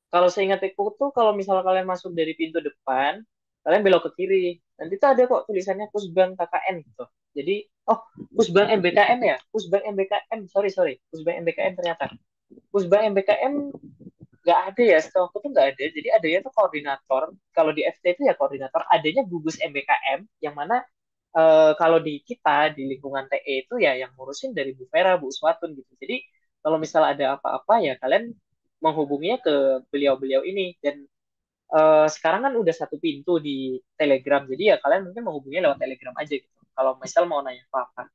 kalau saya ingat itu tuh kalau misalnya kalian masuk dari pintu depan, kalian belok ke kiri. Nanti tuh ada kok tulisannya Pusbang KKN gitu. Jadi, oh, Pusbang MBKM ya? Pusbang MBKM, sorry, sorry. Pusbang MBKM ternyata. Pusbang MBKM nggak ada ya, setahu aku tuh nggak ada. Jadi adanya tuh koordinator. Kalau di FT itu ya koordinator. Adanya gugus MBKM, yang mana kalau di kita, di lingkungan TE itu ya yang ngurusin dari Bu Vera, Bu Swatun gitu. Jadi kalau misalnya ada apa-apa ya kalian menghubunginya ke beliau-beliau ini. Dan sekarang kan udah satu pintu di Telegram, jadi ya kalian mungkin menghubunginya lewat Telegram aja gitu. Kalau misal mau nanya apa-apa.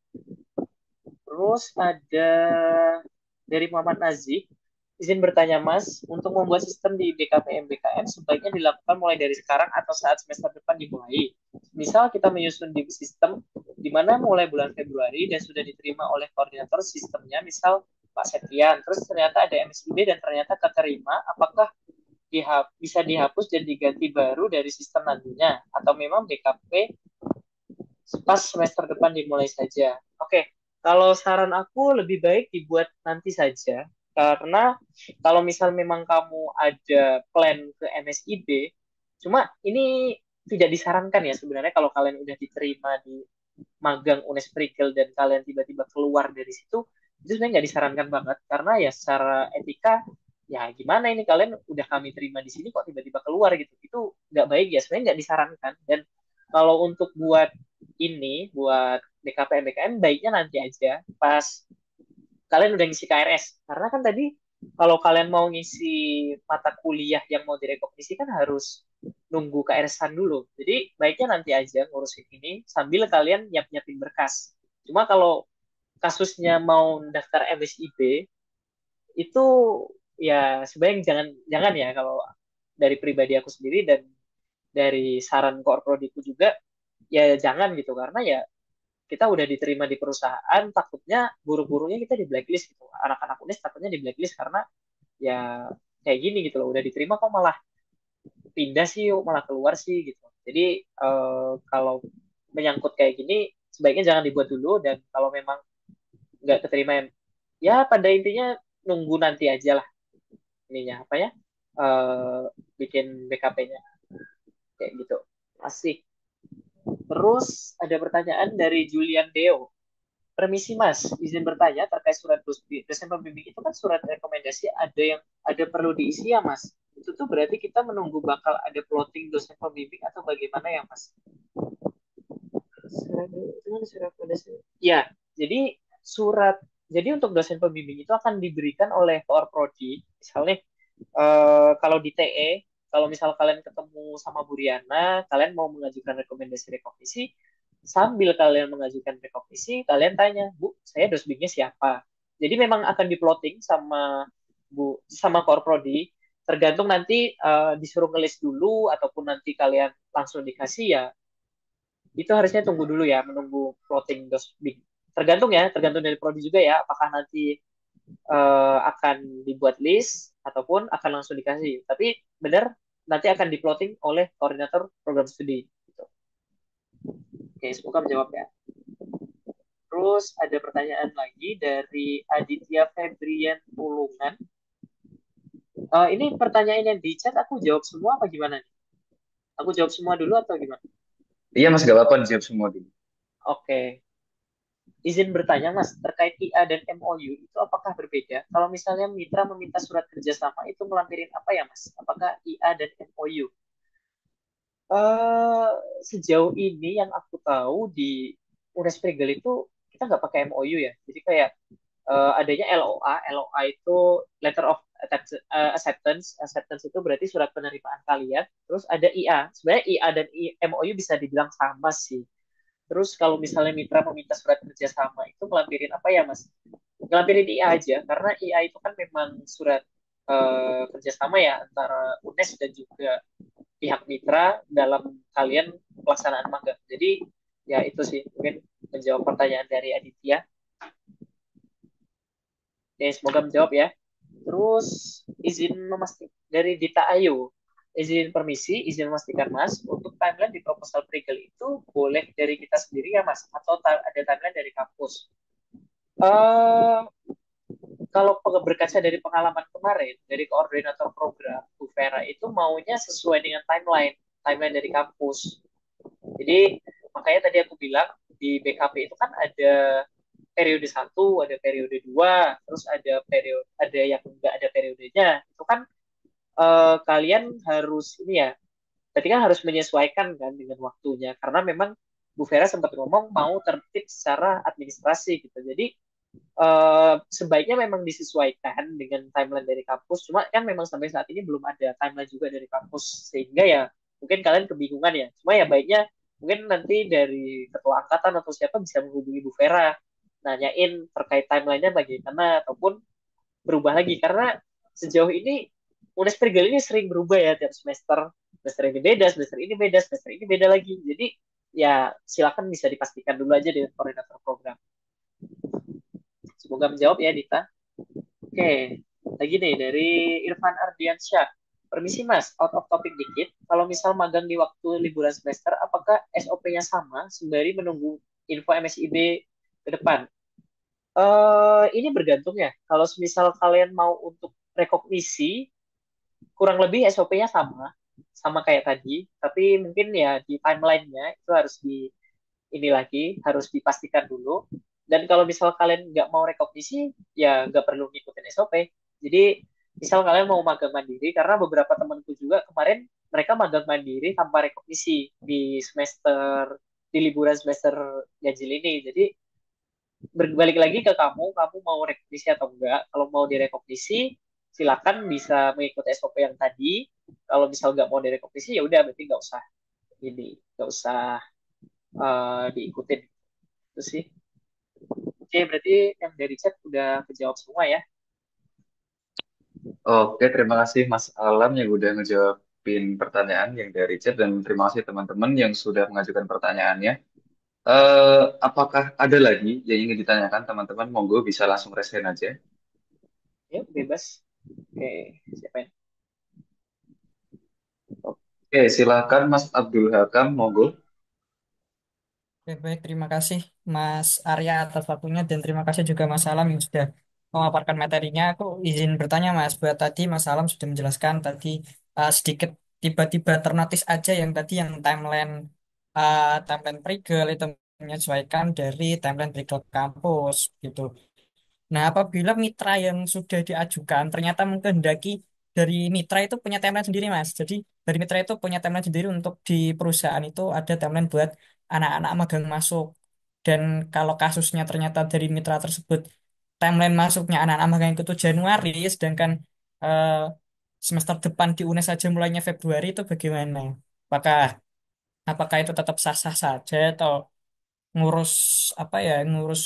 Terus ada dari Muhammad Nazih, izin bertanya Mas, untuk membuat sistem di BKP MBKM sebaiknya dilakukan mulai dari sekarang atau saat semester depan dimulai. Misal kita menyusun di sistem di mana mulai bulan Februari dan sudah diterima oleh koordinator sistemnya, misal Pak Septian, terus ternyata ada MSIB dan ternyata keterima, apakah bisa dihapus dan diganti baru dari sistem nantinya atau memang BKP pas semester depan dimulai saja. Oke, kalau saran aku lebih baik dibuat nanti saja karena kalau misal memang kamu ada plan ke MSIB, cuma ini tidak disarankan ya sebenarnya kalau kalian udah diterima di magang Unesprigel dan kalian tiba-tiba keluar dari situ, itu sebenarnya nggak disarankan banget karena ya secara etika ya gimana ini kalian udah kami terima di sini kok tiba-tiba keluar gitu, itu nggak baik ya, sebenarnya nggak disarankan. Dan kalau untuk buat BKP MBKM baiknya nanti aja pas kalian udah ngisi KRS, karena kan tadi kalau kalian mau ngisi mata kuliah yang mau direkognisi kan harus nunggu KRS-an dulu. Jadi baiknya nanti aja ngurusin ini sambil kalian nyiap-nyiapin berkas. Cuma kalau kasusnya mau daftar MSIB itu ya sebenarnya jangan jangan ya, kalau dari pribadi aku sendiri dan dari saran Korprodiku juga ya jangan gitu, karena ya kita udah diterima di perusahaan, takutnya guru-gurunya kita di blacklist gitu, anak-anak UNES takutnya di blacklist karena ya kayak gini gitu loh, udah diterima kok malah pindah sih, malah keluar sih gitu. Jadi kalau menyangkut kayak gini sebaiknya jangan dibuat dulu, dan kalau memang nggak keterima ya pada intinya nunggu nanti aja lah ininya apa ya, eh, bikin BKP-nya kayak gitu. Masih. Terus ada pertanyaan dari Julian Deo. Permisi Mas, izin bertanya terkait surat dosen pembimbing itu kan surat rekomendasi ada perlu diisi ya Mas. Itu tuh berarti kita menunggu bakal ada plotting dosen pembimbing atau bagaimana ya Mas? Surat rekomendasi. Ya, jadi surat jadi untuk dosen pembimbing itu akan diberikan oleh Prodi. Misalnya kalau di TE, kalau misal kalian ketemu sama Bu Riana, kalian mau mengajukan rekomendasi rekognisi, sambil kalian mengajukan rekognisi, kalian tanya, Bu, saya dosbingnya siapa? Jadi memang akan diplotting sama Korprodi, tergantung nanti disuruh ngelis dulu ataupun nanti kalian langsung dikasih ya, itu harusnya tunggu dulu ya, menunggu plotting dosbing. Tergantung ya, tergantung dari prodi juga ya, apakah nanti akan dibuat list ataupun akan langsung dikasih. Tapi benar nanti akan diploting oleh koordinator program studi. Gitu. Oke, semoga menjawab ya. Terus ada pertanyaan lagi dari Aditya Febrian Pulungan. Ini pertanyaan yang di chat aku jawab semua apa gimana nih? Aku jawab semua dulu atau gimana? Iya Mas, gak apa-apa dijawab semua dulu. Oke. izin bertanya Mas, terkait IA dan MOU itu apakah berbeda? Kalau misalnya mitra meminta surat kerjasama itu melampirin apa ya Mas? Apakah IA dan MOU? eh Sejauh ini yang aku tahu di Unesprigel itu kita nggak pakai MOU ya. Jadi kayak adanya LOA. LOA itu Letter of Acceptance. Acceptance itu berarti surat penerimaan kalian. Terus ada IA. Sebenarnya IA dan MOU bisa dibilang sama sih. Terus kalau misalnya mitra meminta surat kerjasama itu melampirin apa ya Mas? Ngelampirin IA aja. Karena IA itu kan memang surat kerjasama ya antara UNES dan juga pihak mitra dalam kalian pelaksanaan magang. Jadi ya itu sih mungkin menjawab pertanyaan dari Aditya. Oke, semoga menjawab ya. Terus izin memastikan dari Dita Ayu. Izin permisi, izin memastikan Mas, untuk timeline di proposal Prigel itu boleh dari kita sendiri ya Mas, atau ada timeline dari kampus? Uh, Kalau berkaca dari pengalaman kemarin, dari koordinator program, Bu Vera itu maunya sesuai dengan timeline dari kampus. Jadi makanya tadi aku bilang di BKP itu kan ada periode satu, ada periode dua, terus ada yang enggak ada periodenya. Itu kan kalian harus ini ya, berarti kan harus menyesuaikan kan dengan waktunya karena memang Bu Vera sempat ngomong mau tertib secara administrasi gitu. Jadi sebaiknya memang disesuaikan dengan timeline dari kampus. Cuma kan memang sampai saat ini belum ada timeline juga dari kampus sehingga ya mungkin kalian kebingungan ya. Cuma ya baiknya mungkin nanti dari ketua angkatan atau siapa bisa menghubungi Bu Vera nanyain terkait timelinenya bagaimana ataupun berubah lagi karena sejauh ini Unesprigel ini sering berubah ya tiap semester. Semester ini beda, semester ini beda, semester ini beda lagi. Jadi ya silakan bisa dipastikan dulu aja dengan koordinator program. Semoga menjawab ya Dita. Oke, lagi nih dari Irfan Ardiansyah. Permisi Mas, out of topic dikit. Kalau misal magang di waktu liburan semester, apakah SOP-nya sama sembari menunggu info MSIB ke depan? Ini bergantung ya. Kalau misal kalian mau untuk rekognisi, kurang lebih SOP-nya sama, sama kayak tadi. Tapi mungkin ya di timeline-nya itu harus ini lagi, harus dipastikan dulu. Dan kalau misal kalian nggak mau rekognisi, ya nggak perlu ngikutin SOP. Jadi misal kalian mau magang mandiri, karena beberapa temanku juga kemarin mereka magang mandiri tanpa rekognisi di liburan semester ganjil ini. Jadi berbalik lagi ke kamu mau rekognisi atau enggak. Kalau mau direkognisi, silakan bisa mengikuti SOP yang tadi. Kalau misal nggak mau direkognisi, ya udah berarti nggak usah diikutin itu sih. Oke, berarti yang dari chat udah kejawab semua ya. Oke, terima kasih Mas Alam yang udah ngejawabin pertanyaan yang dari chat dan terima kasih teman-teman yang sudah mengajukan pertanyaannya. Apakah ada lagi yang ingin ditanyakan teman-teman? Monggo bisa langsung raise aja. Ya, bebas. Oke, siapa yang? Oke, silakan Mas Abdul Hakam, monggo. Oke, baik, terima kasih Mas Arya atas waktunya dan terima kasih juga Mas Alam yang sudah memaparkan materinya. Aku izin bertanya Mas, buat tadi Mas Alam sudah menjelaskan tadi sedikit tiba-tiba ternotis aja yang tadi yang timeline Prigel itu menyesuaikan dari timeline Prigel kampus gitu. Nah, apabila mitra yang sudah diajukan ternyata mengkehendaki dari mitra itu punya timeline sendiri, Mas. Jadi dari mitra itu punya timeline sendiri untuk di perusahaan itu ada timeline buat anak-anak magang masuk. Dan kalau kasusnya ternyata dari mitra tersebut timeline masuknya anak-anak magang itu Januari, sedangkan eh, semester depan di UNES saja mulainya Februari itu bagaimana? Apakah apakah itu tetap sah-sah saja atau ngurus apa ya ngurus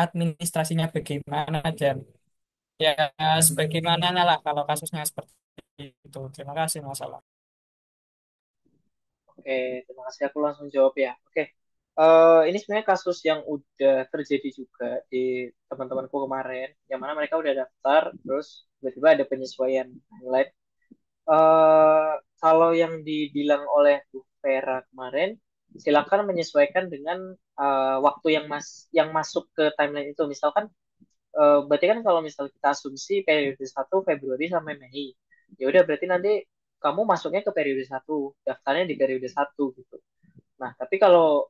administrasinya bagaimana dan ya sebagaimana lah kalau kasusnya seperti itu. Terima kasih Mas Alam. Oke, terima kasih. Aku langsung jawab ya. Oke, ini sebenarnya kasus yang udah terjadi juga di teman-temanku kemarin, yang mana mereka udah daftar, terus tiba-tiba ada penyesuaian timeline. Kalau yang dibilang oleh Bu Vera kemarin, silakan menyesuaikan dengan waktu yang masuk ke timeline itu. Misalkan, berarti kan kalau misal kita asumsi periode satu Februari sampai Mei, ya udah berarti nanti kamu masuknya ke periode satu, daftarnya di periode satu gitu. Nah, tapi kalau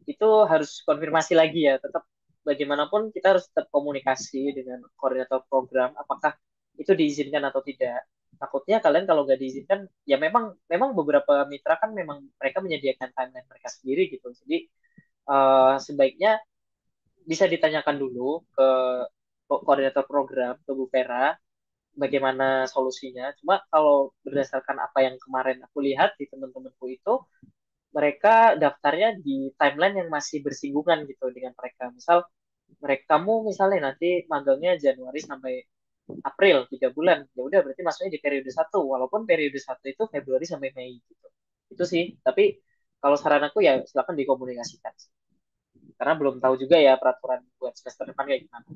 itu harus konfirmasi lagi ya. Tetap bagaimanapun kita harus tetap komunikasi dengan koordinator program apakah itu diizinkan atau tidak. Takutnya kalian kalau nggak diizinkan, ya memang memang beberapa mitra kan memang mereka menyediakan timeline mereka sendiri gitu. Jadi sebaiknya bisa ditanyakan dulu ke koordinator program, ke Bu Vera, bagaimana solusinya. Cuma kalau berdasarkan apa yang kemarin aku lihat di teman-temanku itu, mereka daftarnya di timeline yang masih bersinggungan gitu dengan mereka. Misal mereka kamu misalnya nanti magangnya Januari sampai April 3 bulan, ya udah berarti masuknya di periode satu. Walaupun periode satu itu Februari sampai Mei gitu. Itu sih. Tapi kalau saran aku ya silakan dikomunikasikan. Karena belum tahu juga ya peraturan buat semester depan kayak gimana.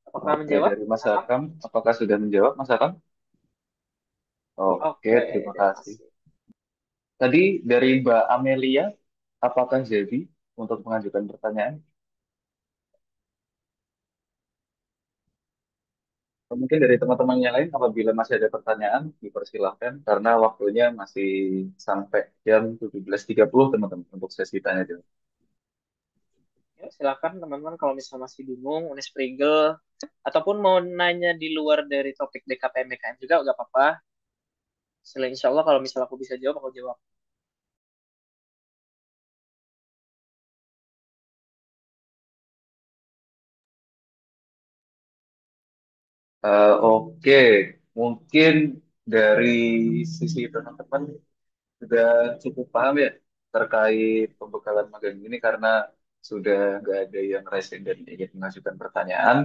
Apakah Oke, menjawab, dari Mas Mas Akam? Akam, apakah sudah menjawab, Mas Akam? Oke, Oke, terima terima kasih. kasih. Tadi dari Mbak Amelia, apakah jadi untuk mengajukan pertanyaan? Atau mungkin dari teman-teman yang lain, apabila masih ada pertanyaan, dipersilahkan karena waktunya masih sampai jam 17.30 teman-teman untuk sesi tanya jawab. Ya, silakan teman-teman kalau misalnya masih bingung, Unisprigel, ataupun mau nanya di luar dari topik DKPM BKM juga nggak apa-apa. Selain insya Allah kalau misalnya aku bisa jawab, aku jawab. Oke, mungkin dari sisi teman-teman sudah cukup paham ya terkait pembekalan magang ini karena sudah nggak ada yang resen dan ingin mengajukan pertanyaan.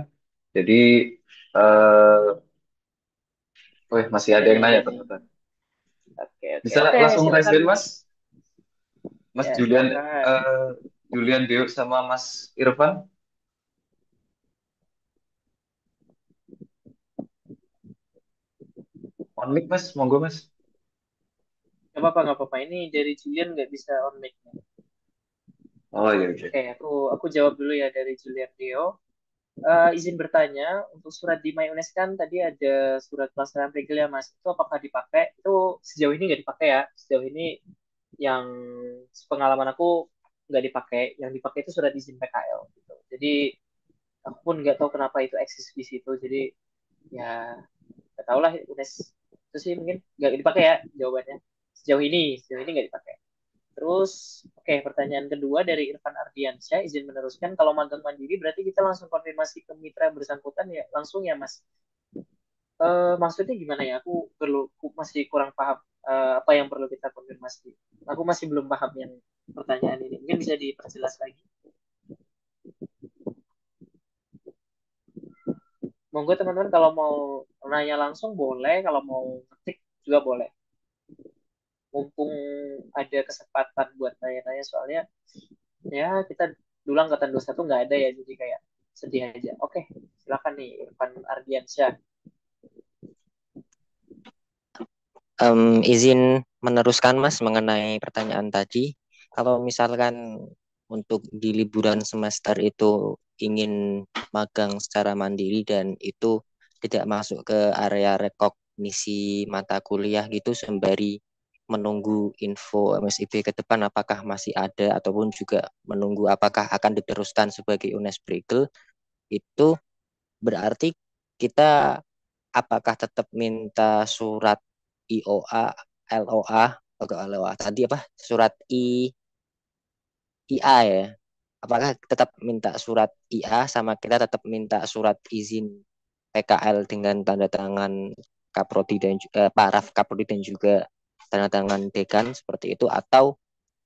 Jadi, eh, wih, masih ada Iya, yang iya, nanya iya. ternyata. Oke, oke. Bisa Oke, langsung silakan. resen Mas, Mas Ya, Julian, silakan. Julian Deo sama Mas Irfan. On mic Mas, monggo Mas. Nggak apa-apa. Ini dari Julian nggak bisa on mic. Oh iya, iya. Oke, aku jawab dulu ya dari Julian Dio. Izin bertanya, untuk surat di MyUNES kan tadi ada surat pelaksanaan regel ya Mas. Itu apakah dipakai? Itu sejauh ini nggak dipakai ya. Sejauh ini yang pengalaman aku nggak dipakai. Yang dipakai itu surat izin PKL. Gitu. Jadi aku pun nggak tahu kenapa itu eksis di situ. Jadi ya nggak tahu lah UNES itu sih mungkin nggak dipakai ya jawabannya. Sejauh ini nggak dipakai. Terus, oke, pertanyaan kedua dari Irfan Ardiansyah, izin meneruskan, kalau magang mandiri berarti kita langsung konfirmasi ke mitra bersangkutan ya, langsung ya Mas. Maksudnya gimana ya? Aku masih kurang paham apa yang perlu kita konfirmasi. Aku masih belum paham yang pertanyaan ini. Mungkin bisa diperjelas lagi. Monggo teman-teman kalau mau nanya langsung boleh, kalau mau ngetik juga boleh. Mumpung ada kesempatan buat tanya-tanya soalnya ya kita dulu angkatan 21 nggak ada ya jadi kayak sedih aja. Oke, silakan nih Irfan Ardiansyah. Izin meneruskan Mas mengenai pertanyaan tadi. Kalau misalkan untuk di liburan semester itu ingin magang secara mandiri dan itu tidak masuk ke area rekognisi mata kuliah gitu sembari menunggu info MSIB ke depan apakah masih ada ataupun juga menunggu apakah akan diteruskan sebagai UNES-Brigel itu berarti kita apakah tetap minta surat IOA, LOA, atau LOA tadi apa? Surat IA ya. Apakah tetap minta surat IA sama kita tetap minta surat izin PKL dengan tanda tangan Kaprodi dan paraf Kaprodi dan juga tanda tangan dekan seperti itu atau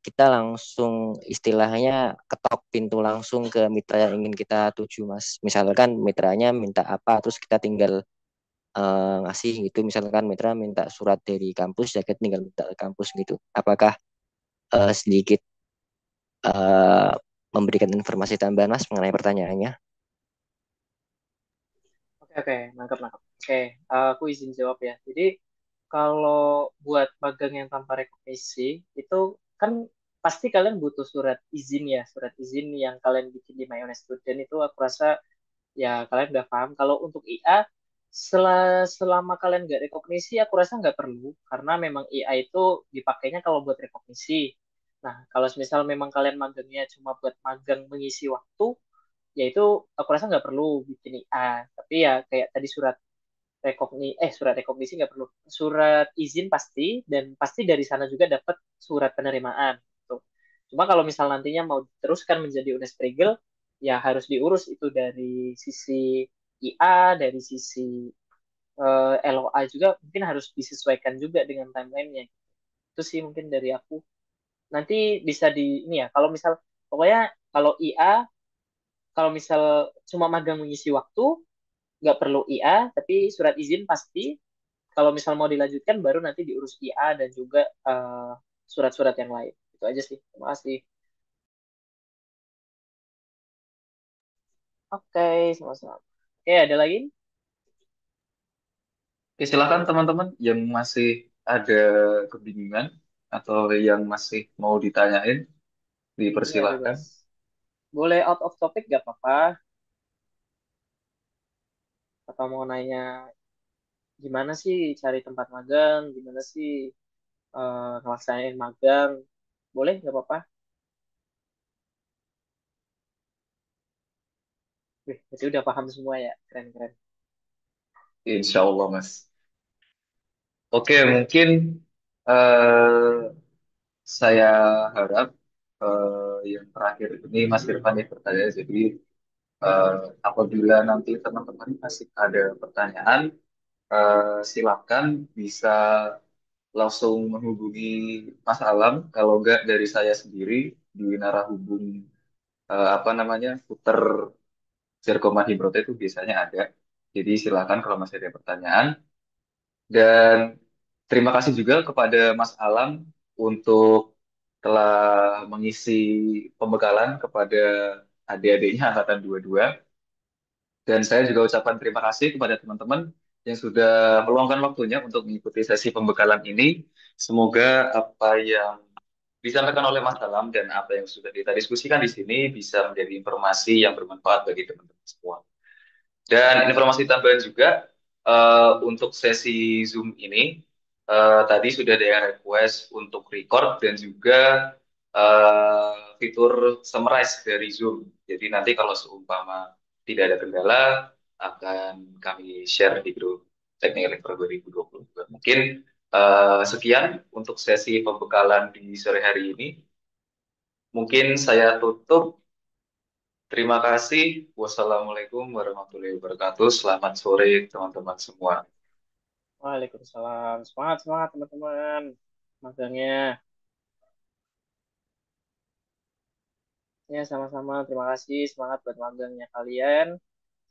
kita langsung istilahnya ketok pintu langsung ke mitra yang ingin kita tuju Mas. Misalkan mitranya minta apa terus kita tinggal ngasih gitu misalkan mitra minta surat dari kampus ya kita tinggal minta ke kampus gitu apakah sedikit eh, memberikan informasi tambahan mas mengenai pertanyaannya. Oke, oke, mantap, mantap. Oke, aku izin jawab ya. Jadi kalau buat magang yang tanpa rekognisi itu kan pasti kalian butuh surat izin ya, surat izin yang kalian bikin di Mayonnaise Student itu aku rasa ya kalian udah paham. Kalau untuk IA selama kalian nggak rekognisi aku rasa nggak perlu karena memang IA itu dipakainya kalau buat rekognisi. Nah, kalau misal memang kalian magangnya cuma buat magang mengisi waktu, ya itu aku rasa nggak perlu bikin IA. Tapi ya kayak tadi surat rekognisi nggak perlu. Surat izin pasti, dan pasti dari sana juga dapat surat penerimaan. Gitu. Cuma kalau misal nantinya mau diteruskan menjadi Unesprigel, ya harus diurus itu dari sisi IA, dari sisi LOA juga mungkin harus disesuaikan juga dengan timelinenya. Itu sih mungkin dari aku. Nanti bisa di ini ya, kalau misal pokoknya kalau IA, kalau misal cuma magang mengisi waktu, nggak perlu IA, tapi surat izin pasti. Kalau misal mau dilanjutkan, baru nanti diurus IA dan juga surat-surat yang lain. Itu aja sih. Terima kasih. Oke, sama-sama. Oke, ada lagi? Oke, silakan teman-teman yang masih ada kebingungan atau yang masih mau ditanyain, Ya, dipersilahkan. bebas. Boleh out of topic nggak apa-apa. Atau mau nanya gimana sih cari tempat magang, gimana sih ngelaksanain magang. Boleh, nggak apa-apa. Wih, berarti udah paham semua ya. Keren-keren. Insya Allah, Mas. Oke, mungkin eh, saya harap yang terakhir ini Mas Irfan yang bertanya. Jadi eh, apabila nanti teman-teman masih ada pertanyaan, silakan bisa langsung menghubungi Mas Alam. Kalau enggak dari saya sendiri di Narahubung apa namanya Puter Zirkoman Hibrote itu biasanya ada. Jadi silakan kalau masih ada pertanyaan. Dan terima kasih juga kepada Mas Alam untuk telah mengisi pembekalan kepada adik-adiknya angkatan 22. Dan saya juga ucapkan terima kasih kepada teman-teman yang sudah meluangkan waktunya untuk mengikuti sesi pembekalan ini. Semoga apa yang disampaikan oleh Mas Alam dan apa yang sudah kita diskusikan di sini bisa menjadi informasi yang bermanfaat bagi teman-teman semua. Dan informasi tambahan juga untuk sesi Zoom ini tadi sudah ada yang request untuk record dan juga fitur summarize dari Zoom. Jadi nanti kalau seumpama tidak ada kendala akan kami share di grup Teknik Elektro 2020. Mungkin sekian untuk sesi pembekalan di sore hari ini. Mungkin saya tutup. Terima kasih. Wassalamualaikum warahmatullahi wabarakatuh. Selamat sore teman-teman semua. Waalaikumsalam. Semangat, semangat teman-teman. Magangnya. Ya, sama-sama. Terima kasih. Semangat buat magangnya kalian.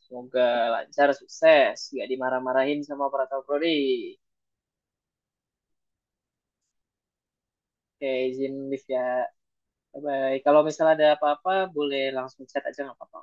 Semoga lancar, sukses. Gak dimarah-marahin sama para prodi. Oke, izin live ya. Bye-bye. Kalau misalnya ada apa-apa, boleh langsung chat aja nggak apa-apa.